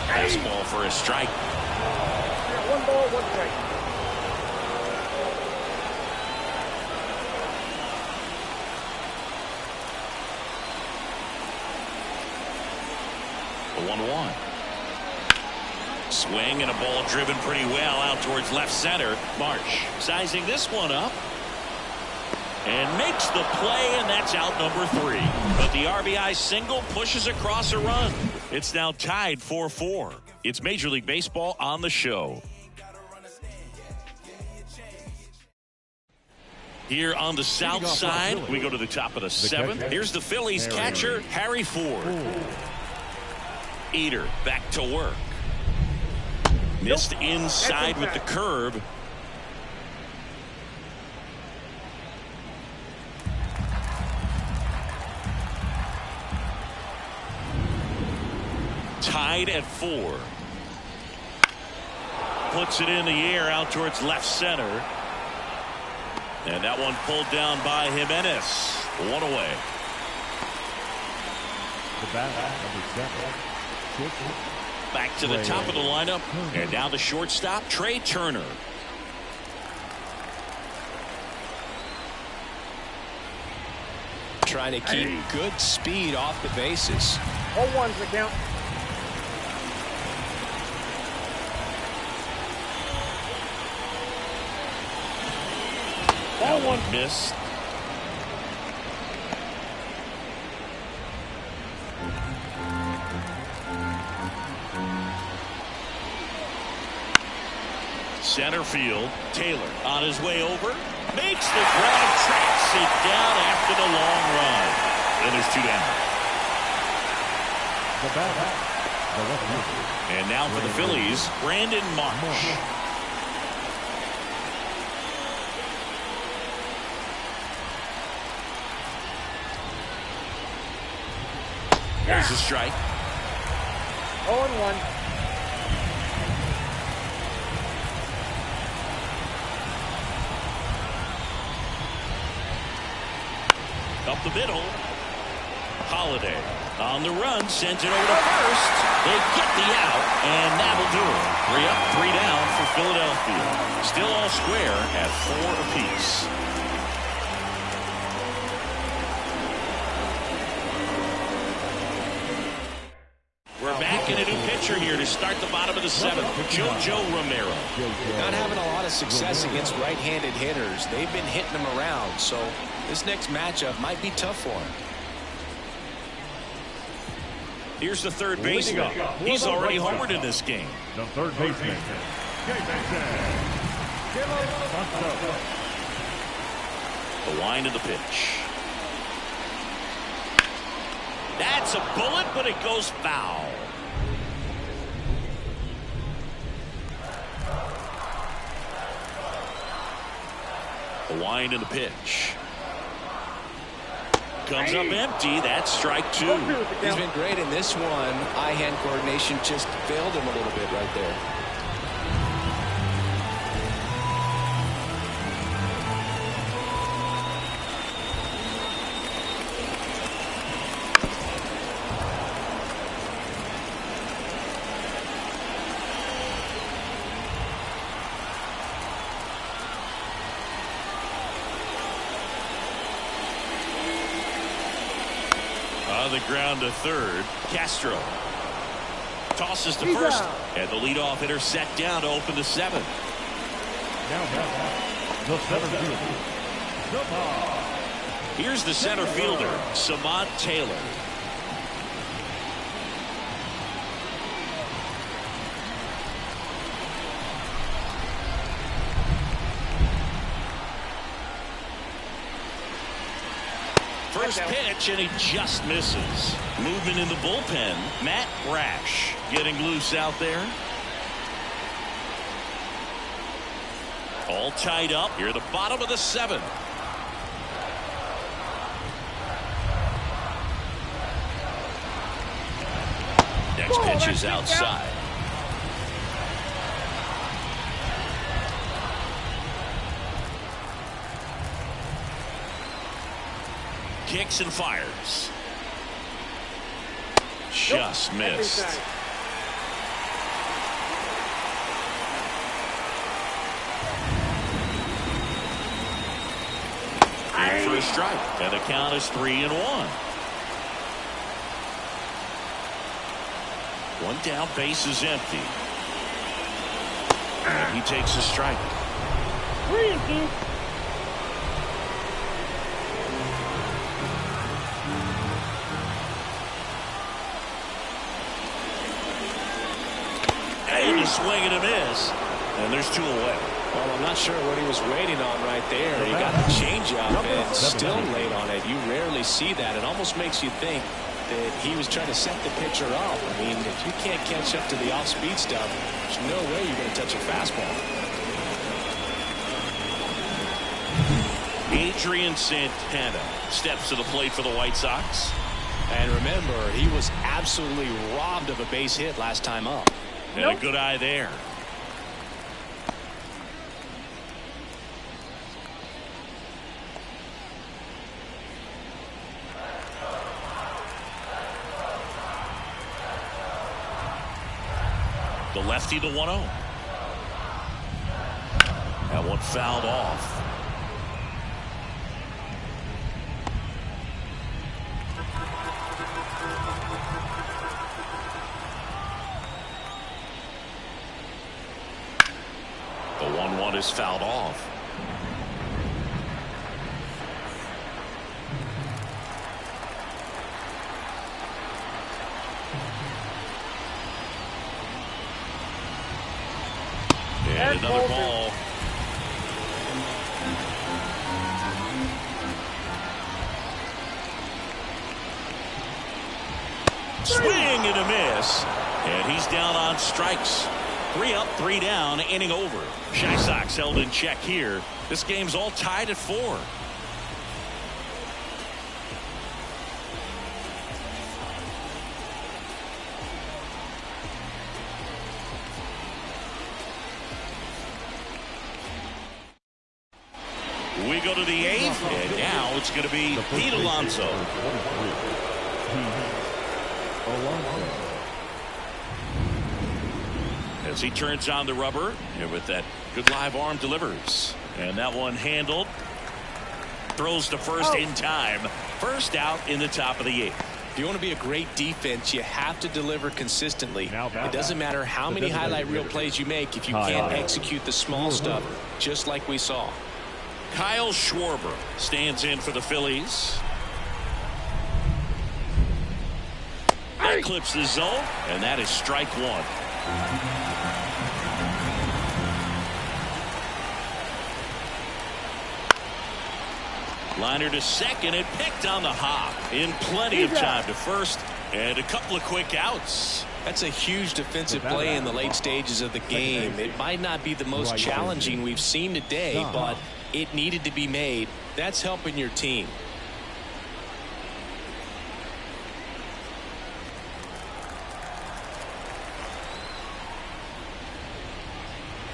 Fastball for a strike. 1 ball, 1 strike. The 1-1. Swing and a ball driven pretty well out towards left center. Marsh sizing this one up and makes the play, and that's out number 3. But the RBI single pushes across a run. It's now tied 4-4. It's Major League Baseball on the show. Here on the south side, we go to the top of the 7th. Here's the Phillies catcher, Harry Ford. Eater back to work. Missed inside with the curve. Tied at 4. Puts it in the air out towards left center. And that one pulled down by Jimenez. 1 away. The bat, number 7. Back to the top of the lineup. And now the shortstop, Trey Turner. Trying to keep good speed off the bases. 0-1's the count. That one missed. Center field, Taylor on his way over, makes the grab, tracks it down after the long run. And there's 2 down. And now for the Phillies, Brandon Marsh. There's a strike. 0-1. Up the middle. Holiday on the run, sends it over to first. They get the out, and that'll do it. 3 up, 3 down for Philadelphia. Still all square at 4 apiece. We're back in a new pitcher here to start the bottom of the 7th. Jojo Romero. Not having a lot of success against right-handed hitters. They've been hitting them around, so this next matchup might be tough for him. Here's the third baseman. He's already homered in this game. The third baseman. The wind of the pitch. That's a bullet, but it goes foul. The wind and the pitch. Comes up empty. That's strike 2. He's been great in this one. Eye-hand coordination just failed him a little bit right there. On the ground to third. Castro tosses to first. And the leadoff hitter set down to open the seventh. Now the center fielder. Here's the center fielder, Samad Taylor. First pitch, and he just misses. Movement in the bullpen. Matt Brash getting loose out there. All tied up here at the bottom of the seventh. Next pitch is outside. Kicks and fires. Just missed. In for a strike, and the count is 3-1. One down, base is empty. And he takes a strike. 3-2. And a swing and a miss. And there's 2 away. Well, I'm not sure what he was waiting on right there. He got the changeup and still late on it. You rarely see that. It almost makes you think that he was trying to set the pitcher up. I mean, if you can't catch up to the off-speed stuff, there's no way you're going to touch a fastball. Adrian Santana steps to the plate for the White Sox. And remember, he was absolutely robbed of a base hit last time up. And a good eye there. The lefty, the 1-0. That one fouled off. The 1-1 is fouled off. And another ball. Swing and a miss. And he's down on strikes. 3 up, 3 down, inning over. Chi Sox held in check here. This game's all tied at 4. We go to the 8th, and now it's going to be Pete Alonso. As he turns on the rubber, and with that good live arm delivers. And that one handled. Throws to first in time. First out in the top of the 8th. If you want to be a great defense, you have to deliver consistently. It doesn't matter how many highlight reel plays you make if you can't execute the small stuff, just like we saw. Kyle Schwarber stands in for the Phillies. That clips the zone, and that is strike 1. Liner to second and picked on the hop in plenty of time to first, and a couple of quick outs. That's a huge defensive play in the late stages of the game. It might not be the most challenging we've seen today, but it needed to be made. That's helping your team.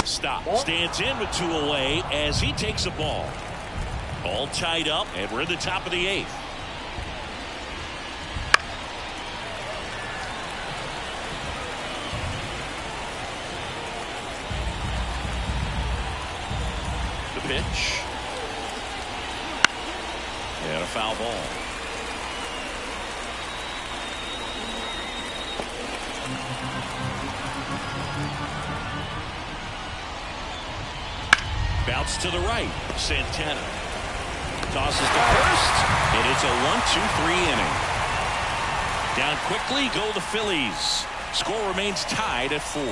Stop. Stands in with 2 away as he takes a ball. All tied up, and we're in the top of the 8th. The pitch. And a foul ball. Bounce to the right. Santana tosses to first, and it's a 1-2-3 inning. Down quickly go the Phillies. Score remains tied at 4.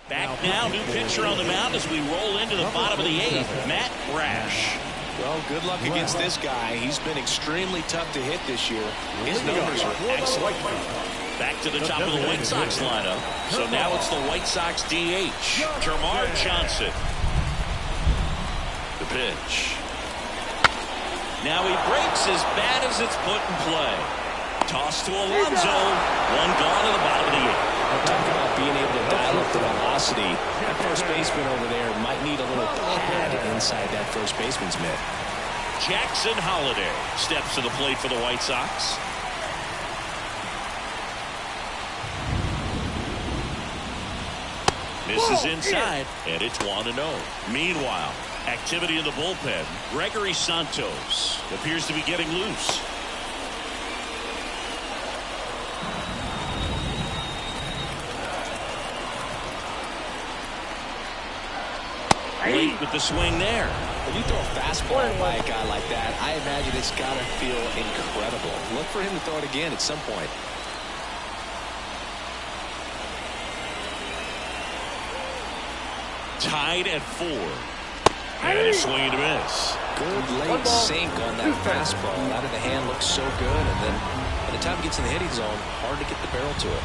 Back now, new pitcher on the mound as we roll into the bottom of the 8th. Matt Brash. Well, good luck against this guy. He's been extremely tough to hit this year. His numbers are excellent. Back to the top of the White Sox lineup. So now it's the White Sox DH, Termarr Johnson. The pitch. Now he breaks as bad as it's put in play. Toss to Alonso. One gone to the bottom of the 8th. Talk about being able to dial up the velocity. That first baseman over there might need a little pad inside that first baseman's mitt. Jackson Holliday steps to the plate for the White Sox. Misses inside, and it's 1-0. Meanwhile, activity in the bullpen. Gregory Santos appears to be getting loose. Late with the swing there. When you throw a fastball by a guy like that, I imagine it's got to feel incredible. Look for him to throw it again at some point. Tied at 4. And a swing and a miss. Good late sink on that fastball. Out of the hand looks so good, and then by the time it gets in the hitting zone, hard to get the barrel to it.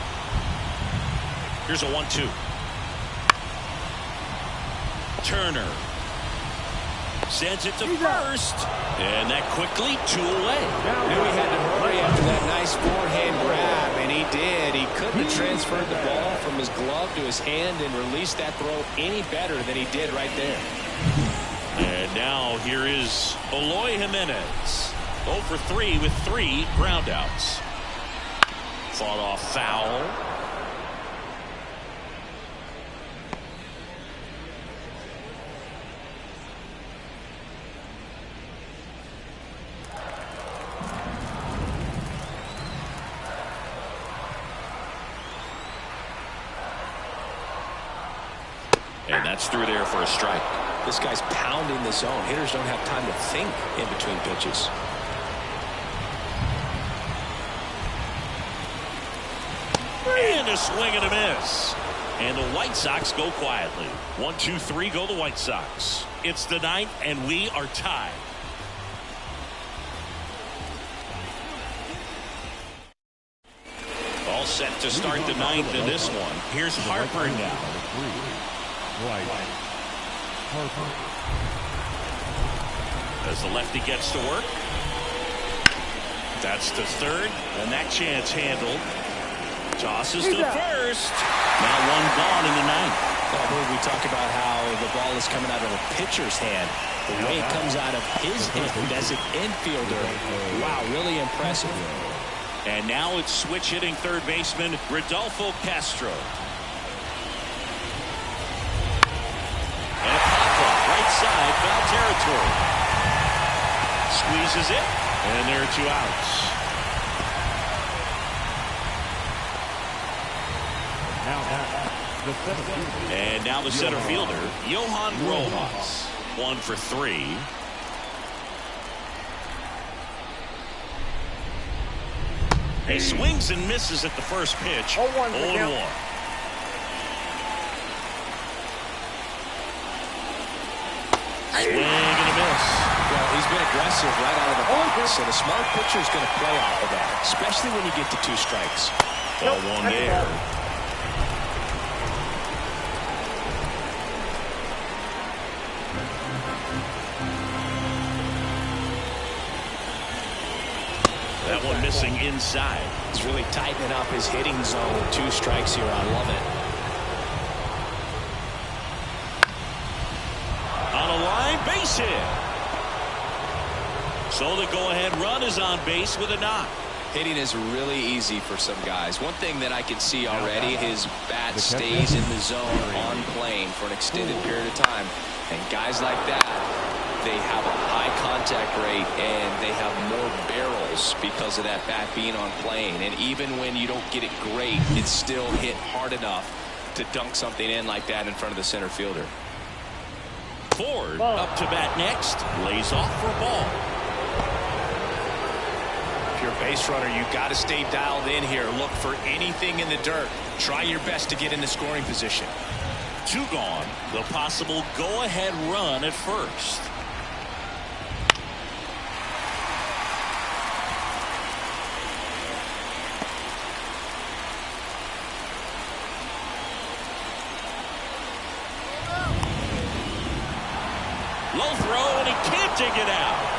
Here's a 1-2. Turner sends it to first, and that quickly 2 away. Knew he had to hurry after that nice forehand grab, and he did. He couldn't have transferred the ball from his glove to his hand and released that throw any better than he did right there. And now here is Eloy Jimenez, 0 for 3 with 3 groundouts. Fought off foul. And that's through there for a strike. This guy's pounding the zone. Hitters don't have time to think in between pitches. And a swing and a miss. And the White Sox go quietly. 1-2-3 go the White Sox. It's the 9th, and we are tied. All set to start the 9th in this one. Here's Harper now. Harper. As the lefty gets to work. That's to third, and that chance handled. Tosses to first. Now one gone in the 9th. Well, we talk about how the ball is coming out of a pitcher's hand. The way it comes out of his hand as an infielder. Wow, really impressive. And now it's switch hitting third baseman Rodolfo Castro. And a pop-up right side, foul territory. Squeezes it, and there are 2 outs. And now the center fielder, Johan Rojas, 1 for 3. He swings and misses at the first pitch. 0-1. Swing and a miss. Well, he's been aggressive right out of the box, so the smart pitcher is going to play off of that, especially when you get to 2 strikes. Ball 1 there. That one missing inside. He's really tightening up his hitting zone with 2 strikes here. I love it. On a line, base hit. So the go-ahead run is on base with a knock. Hitting is really easy for some guys. One thing that I can see already, his bat stays in the zone on plane for an extended period of time. And guys like that, they have a high high contact rate, and they have more barrels because of that bat being on plane. And even when you don't get it great, it's still hit hard enough to dunk something in like that in front of the center fielder. Ford up to bat next, lays off for a ball. If you're a base runner, you got to stay dialed in here. Look for anything in the dirt. Try your best to get in the scoring position. 2 gone. The possible go-ahead run at first. Low throw, and he can't dig it out.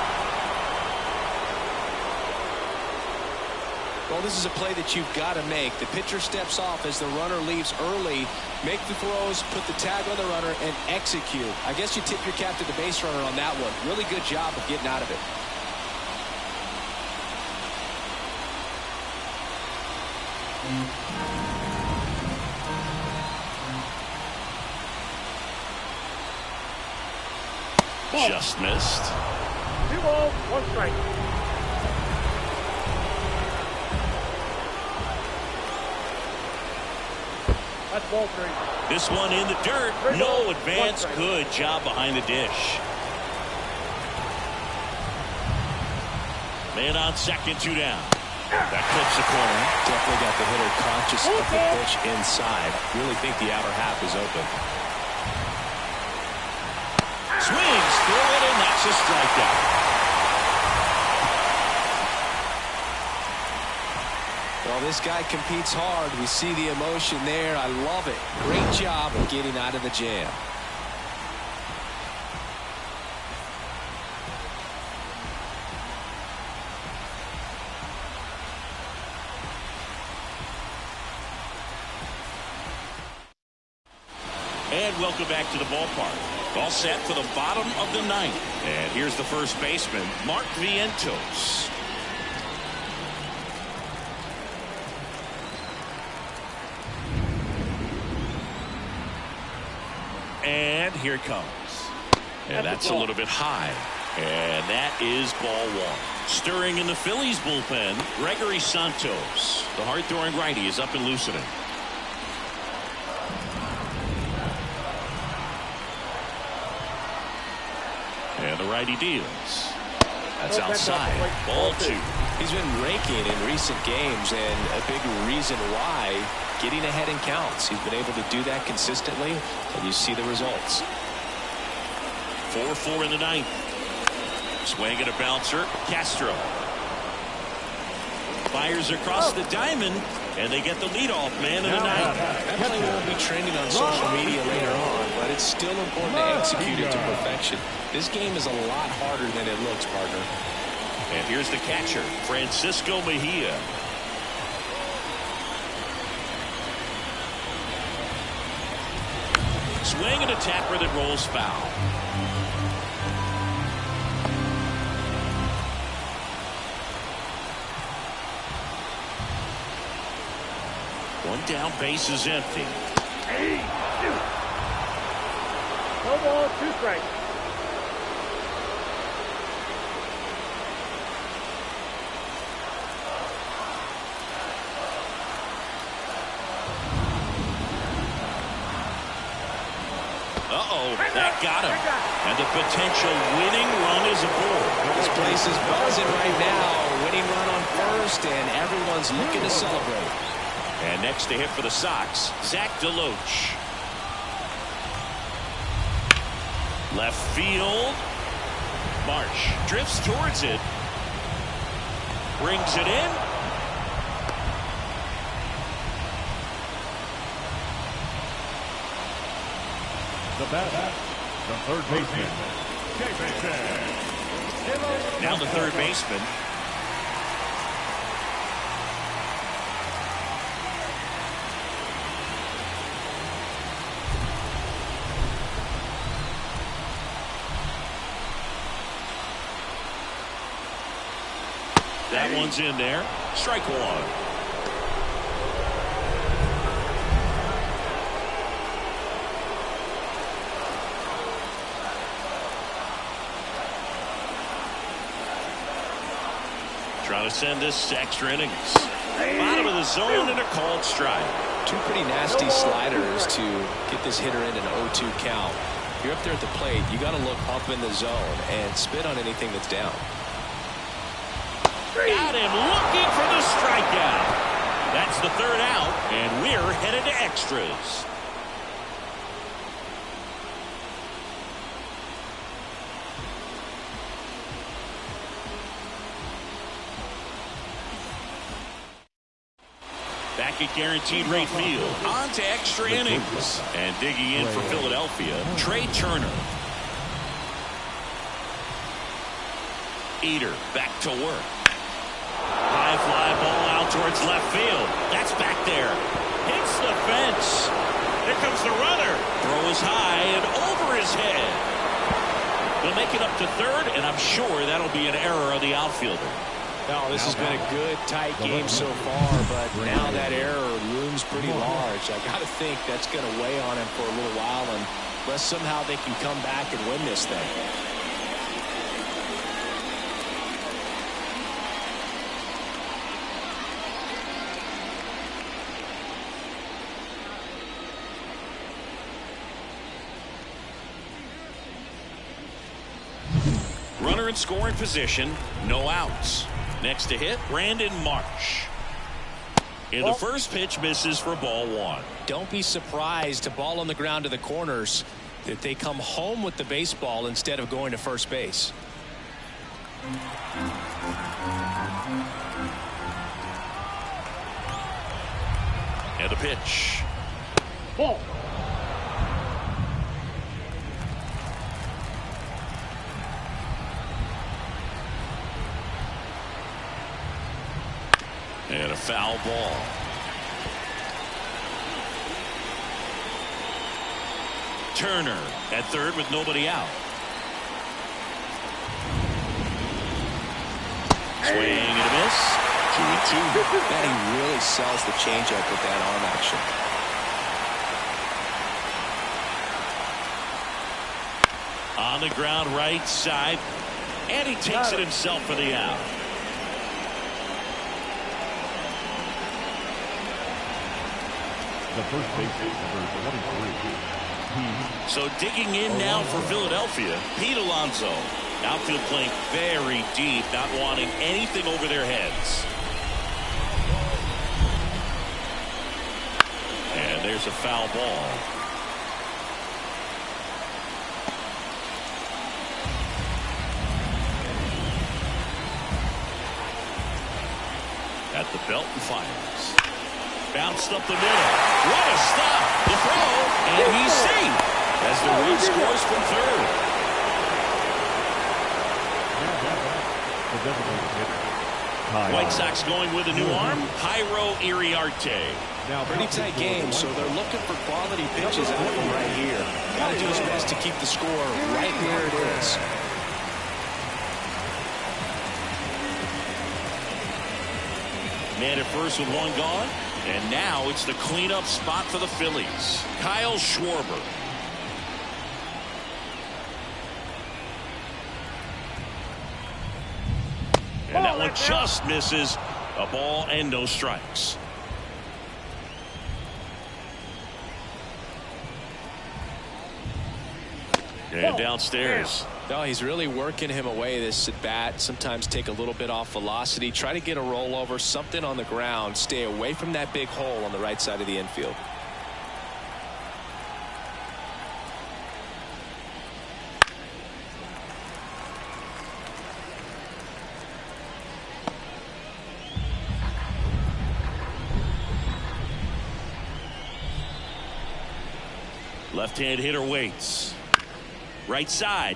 Well, this is a play that you've got to make. The pitcher steps off as the runner leaves early. Make the throws, put the tag on the runner, and execute. I guess you tip your cap to the base runner on that one. Really good job of getting out of it. Just missed. 2 balls, 1 strike. That's ball 3. This one in the dirt. No advance. Good job behind the dish. Man on second, 2 down. That clips the corner. Definitely got the hitter conscious of the pitch inside. Really think the outer half is open. Swings through it, and that's a strikeout. Well, this guy competes hard. We see the emotion there. I love it. Great job of getting out of the jam. And welcome back to the ballpark. All set for the bottom of the 9th. And here's the first baseman, Mark Vientos. And here it comes. And that's a little bit high. And that is ball 1. Stirring in the Phillies bullpen, Gregory Santos. The hard-throwing righty is up and loosening. And the righty deals. That's outside. Ball 2. He's been raking in recent games, and a big reason why, getting ahead in counts. He's been able to do that consistently, and you see the results. 4-4 in the 9th. Swing and a bouncer. Castro fires across the diamond, and they get the leadoff man in the 9th. That play won't be trending on social media later on, but it's still important to execute it to perfection. This game is a lot harder than it looks, partner. And here's the catcher, Francisco Mejia. Swing and a tapper that rolls foul. One down, base is empty. No ball, 2 strikes. Uh-oh, that got him. And the potential winning run is aboard. This place is buzzing right now. Winning run on first, and everyone's looking to celebrate. And next to hit for the Sox, Zach DeLoach. Left field. Marsh drifts towards it. Brings it in. The bat, the third baseman. Now the third baseman. That one's in there. Strike 1. Trying to send this to extra innings. Bottom of the zone and a called strike. Two pretty nasty sliders to get this hitter in an 0-2 count. If you're up there at the plate, you got to look up in the zone and spit on anything that's down. Got him looking for the strikeout. That's the third out, and we're headed to extras. Back at Guaranteed Rate Field. On to extra innings. And digging in for Philadelphia, Trey Turner. Eater back to work. High fly ball out towards left field. That's back there. Hits the fence. Here comes the runner. Throws high and over his head. They'll make it up to third, and I'm sure that'll be an error of the outfielder. No, this has been a good, tight game so far, but now that error looms pretty large. I got to think that's going to weigh on him for a little while, unless somehow they can come back and win this thing. Runner in scoring position, no outs. Next to hit, Brandon Marsh. And the first pitch misses for ball one. Don't be surprised to ball on the ground to the corners that they come home with the baseball instead of going to first base. And the pitch. Ball. And a foul ball. Turner at third with nobody out. Swing and a miss. 2-2. And he really sells the changeup with that arm action. On the ground right side. And he takes it himself for the out. The first baseman, number 23. So digging in now for Philadelphia, Pete Alonso. Outfield playing very deep, not wanting anything over their heads. And there's a foul ball. At the belt and fires. Bounced up the middle. What a stop. The throw. And he's safe as the run scores from third. White Sox going with a new arm. Jairo Iriarte. Pretty tight game, so they're looking for quality pitches out of him right here. Got to do his best to keep the score right where it is. Man at first with one gone. And now it's the cleanup spot for the Phillies. Kyle Schwarber. And that one just misses. A ball and no strikes. And downstairs. No, he's really working him away this at bat. Sometimes take a little bit off velocity. Try to get a rollover, something on the ground. Stay away from that big hole on the right side of the infield. Left-hand hitter waits. Right side.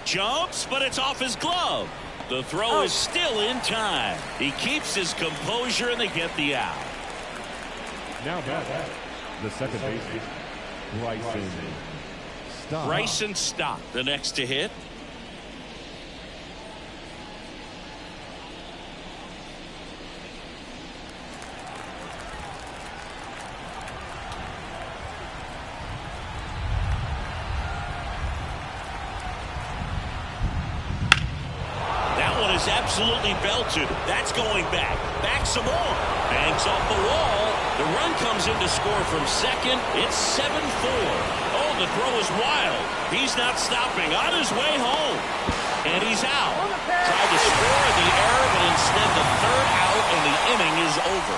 Jumps, but it's off his glove. The throw is still in time. He keeps his composure, and they get the out. Now back. The second baseman, Bryson Stott. Bryson Stott, the next to hit. is absolutely belted. That's going back. Back some more. Bangs off the wall. The run comes in to score from second. It's 7-4. Oh, the throw is wild. He's not stopping. On his way home. And he's out. Tried to score in the error, but instead the third out, and the inning is over.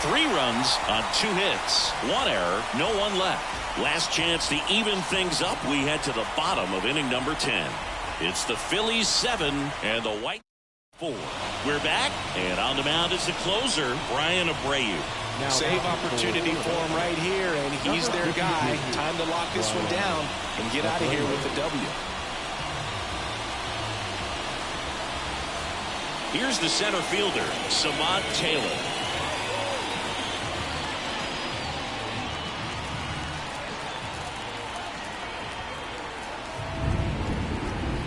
3 runs on 2 hits. 1 error, no one left. Last chance to even things up. We head to the bottom of inning number 10. It's the Phillies 7 and the White 4. We're back, and on the mound is the closer, Brian Abreu. Now, save opportunity for him right here, and he's their guy. Time to lock this one down and get out of here with the W. Here's the center fielder, Samad Taylor.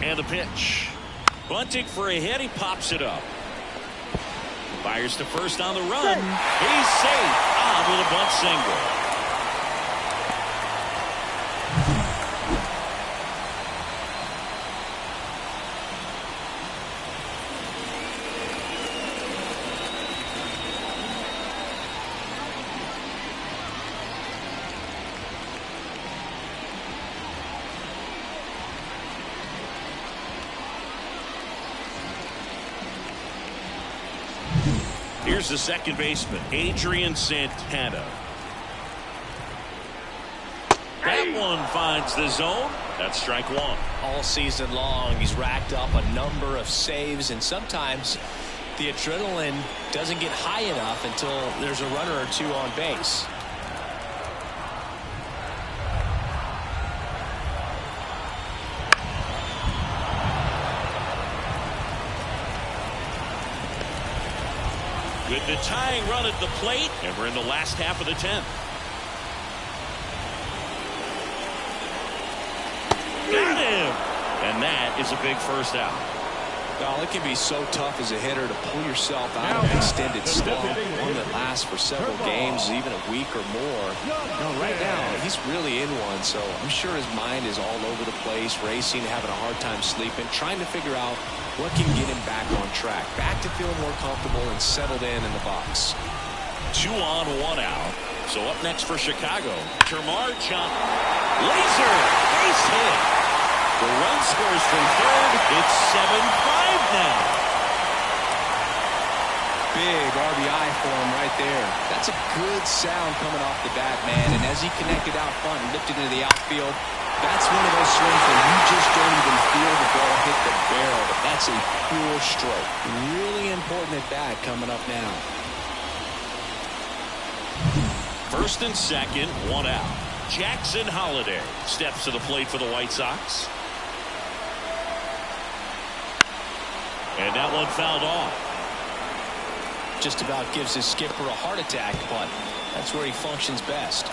And the pitch. Bunting for a hit. He pops it up. Fires to first on the run. He's safe. On with a bunt single. Here's the second baseman, Adrian Santana. That one finds the zone. That's strike 1. All season long, he's racked up a number of saves, and sometimes the adrenaline doesn't get high enough until there's a runner or 2 on base. With the tying run at the plate, and we're in the last half of the 10th. Got him! And that is a big first out. Well, it can be so tough as a hitter to pull yourself out of an extended slump, one that lasts for several games, even a week or more. No, right now, he's really in one, so I'm sure his mind is all over the place, racing, having a hard time sleeping, trying to figure out what can get him back on track, back to feeling more comfortable and settled in the box. 2 on, 1 out. So up next for Chicago, Termarr John. Laser! Base hit! The run scores from third. It's 7-5 now. Big RBI for him right there. That's a good sound coming off the bat, man. And as he connected out front and lifted into the outfield, that's one of those swings where you just don't even feel the ball hit the barrel. That's a pure stroke. Really important at bat coming up now. First and second, 1 out. Jackson Holliday steps to the plate for the White Sox. And that one fouled off. Just about gives his skipper a heart attack, but that's where he functions best.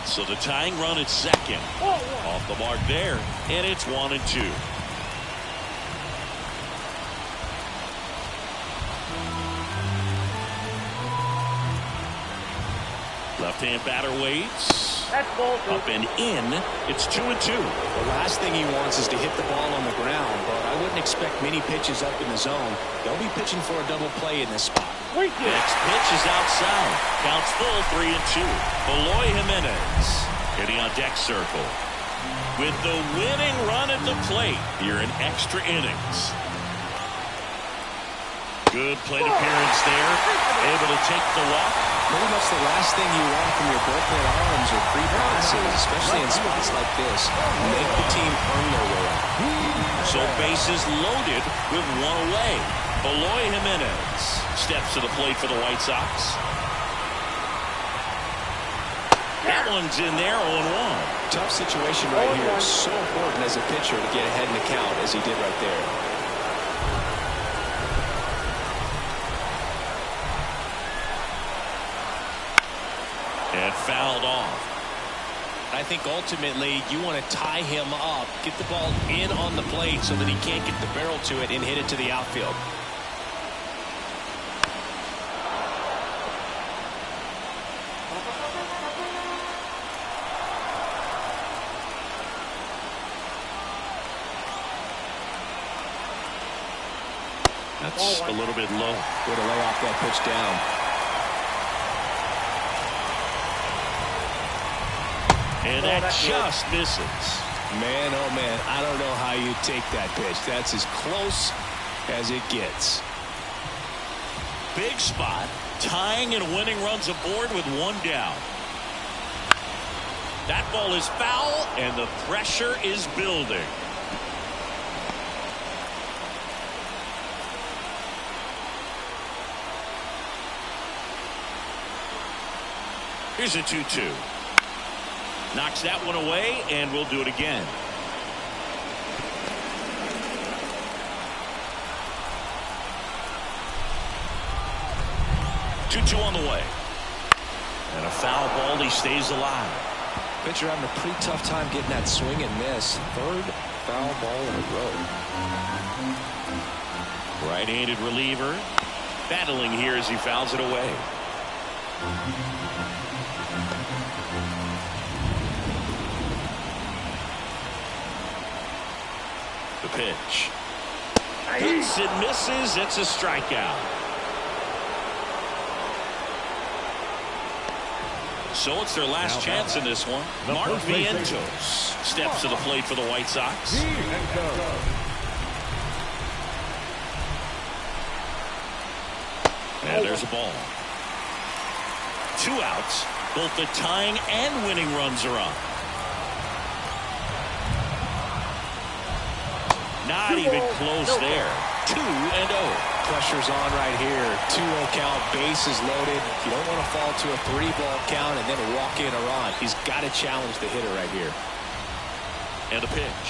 So the tying run at second. Off the mark there, and it's 1-2. Left-hand batter waits. That's ball. Up and in. It's 2-2. The last thing he wants is to hit the ball on the ground, but I wouldn't expect many pitches up in the zone. They'll be pitching for a double play in this spot. Next pitch is outside. Counts full, 3-2. Eloy Jimenez hitting on deck circle. With the winning run at the plate here in extra innings. Good plate appearance there. Able to take the walk. Pretty much the last thing you want from your bullpen arms are free passes, especially in spots like this. Make the team earn their way out. So bases loaded with 1 away. Eloy Jimenez steps to the plate for the White Sox. That one's in there, 0-1. Tough situation right here. So important as a pitcher to get ahead in the count as he did right there. And fouled off. I think ultimately you want to tie him up, get the ball in on the plate so that he can't get the barrel to it and hit it to the outfield. That's a little bit low. Way to lay off that pitch down. And that just misses. Man, oh man, I don't know how you take that pitch. That's as close as it gets. Big spot. Tying and winning runs aboard with one down. That ball is foul, and the pressure is building. Here's a 2-2. Knocks that one away, and we'll do it again. Two on the way. And a foul ball. He stays alive. Pitcher having a pretty tough time getting that swing and miss. Third foul ball in a row. Right-handed reliever. Battling here as he fouls it away. The pitch. Hits and misses. It's a strikeout. So it's their last chance in this one. Mark Vientos steps to the plate for the White Sox. And there's a ball. 2 outs. Both the tying and winning runs are on. Not even close there. 2-0. Pressure's on right here. 2-0 count, bases loaded. You don't want to fall to a 3-ball count and then walk in a run. He's got to challenge the hitter right here. And a pitch.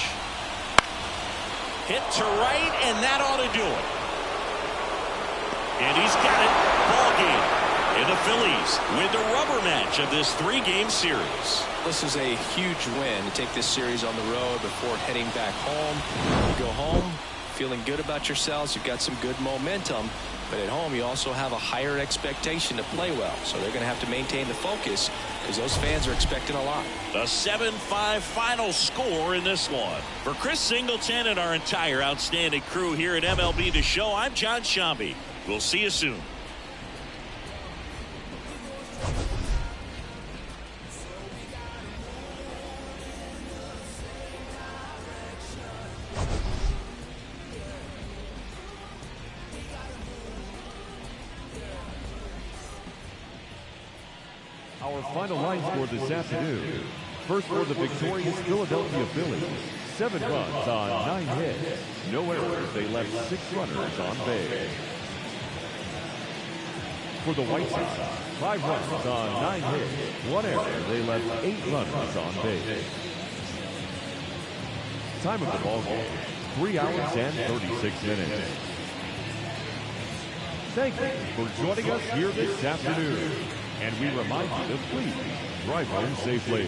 Hit to right, and that ought to do it. And he's got it. Ball game. And the Phillies with the rubber match of this 3-game series. This is a huge win to take this series on the road before heading back home. You go home feeling good about yourselves. You've got some good momentum. But at home, you also have a higher expectation to play well. So they're going to have to maintain the focus because those fans are expecting a lot. A 7-5 final score in this one. For Chris Singleton and our entire outstanding crew here at MLB The Show, I'm John Shambi. We'll see you soon. Our final line score this afternoon. First for the victorious Philadelphia Phillies. 7 runs on 9 hits. No errors. They left 6 runners on base. For the White Sox, 5 runs on 9 hits. 1 error. They left 8 runners on base. Time of the ball game, 3 hours and 36 minutes. Thank you for joining us here this afternoon. And we remind you to please drive home safely.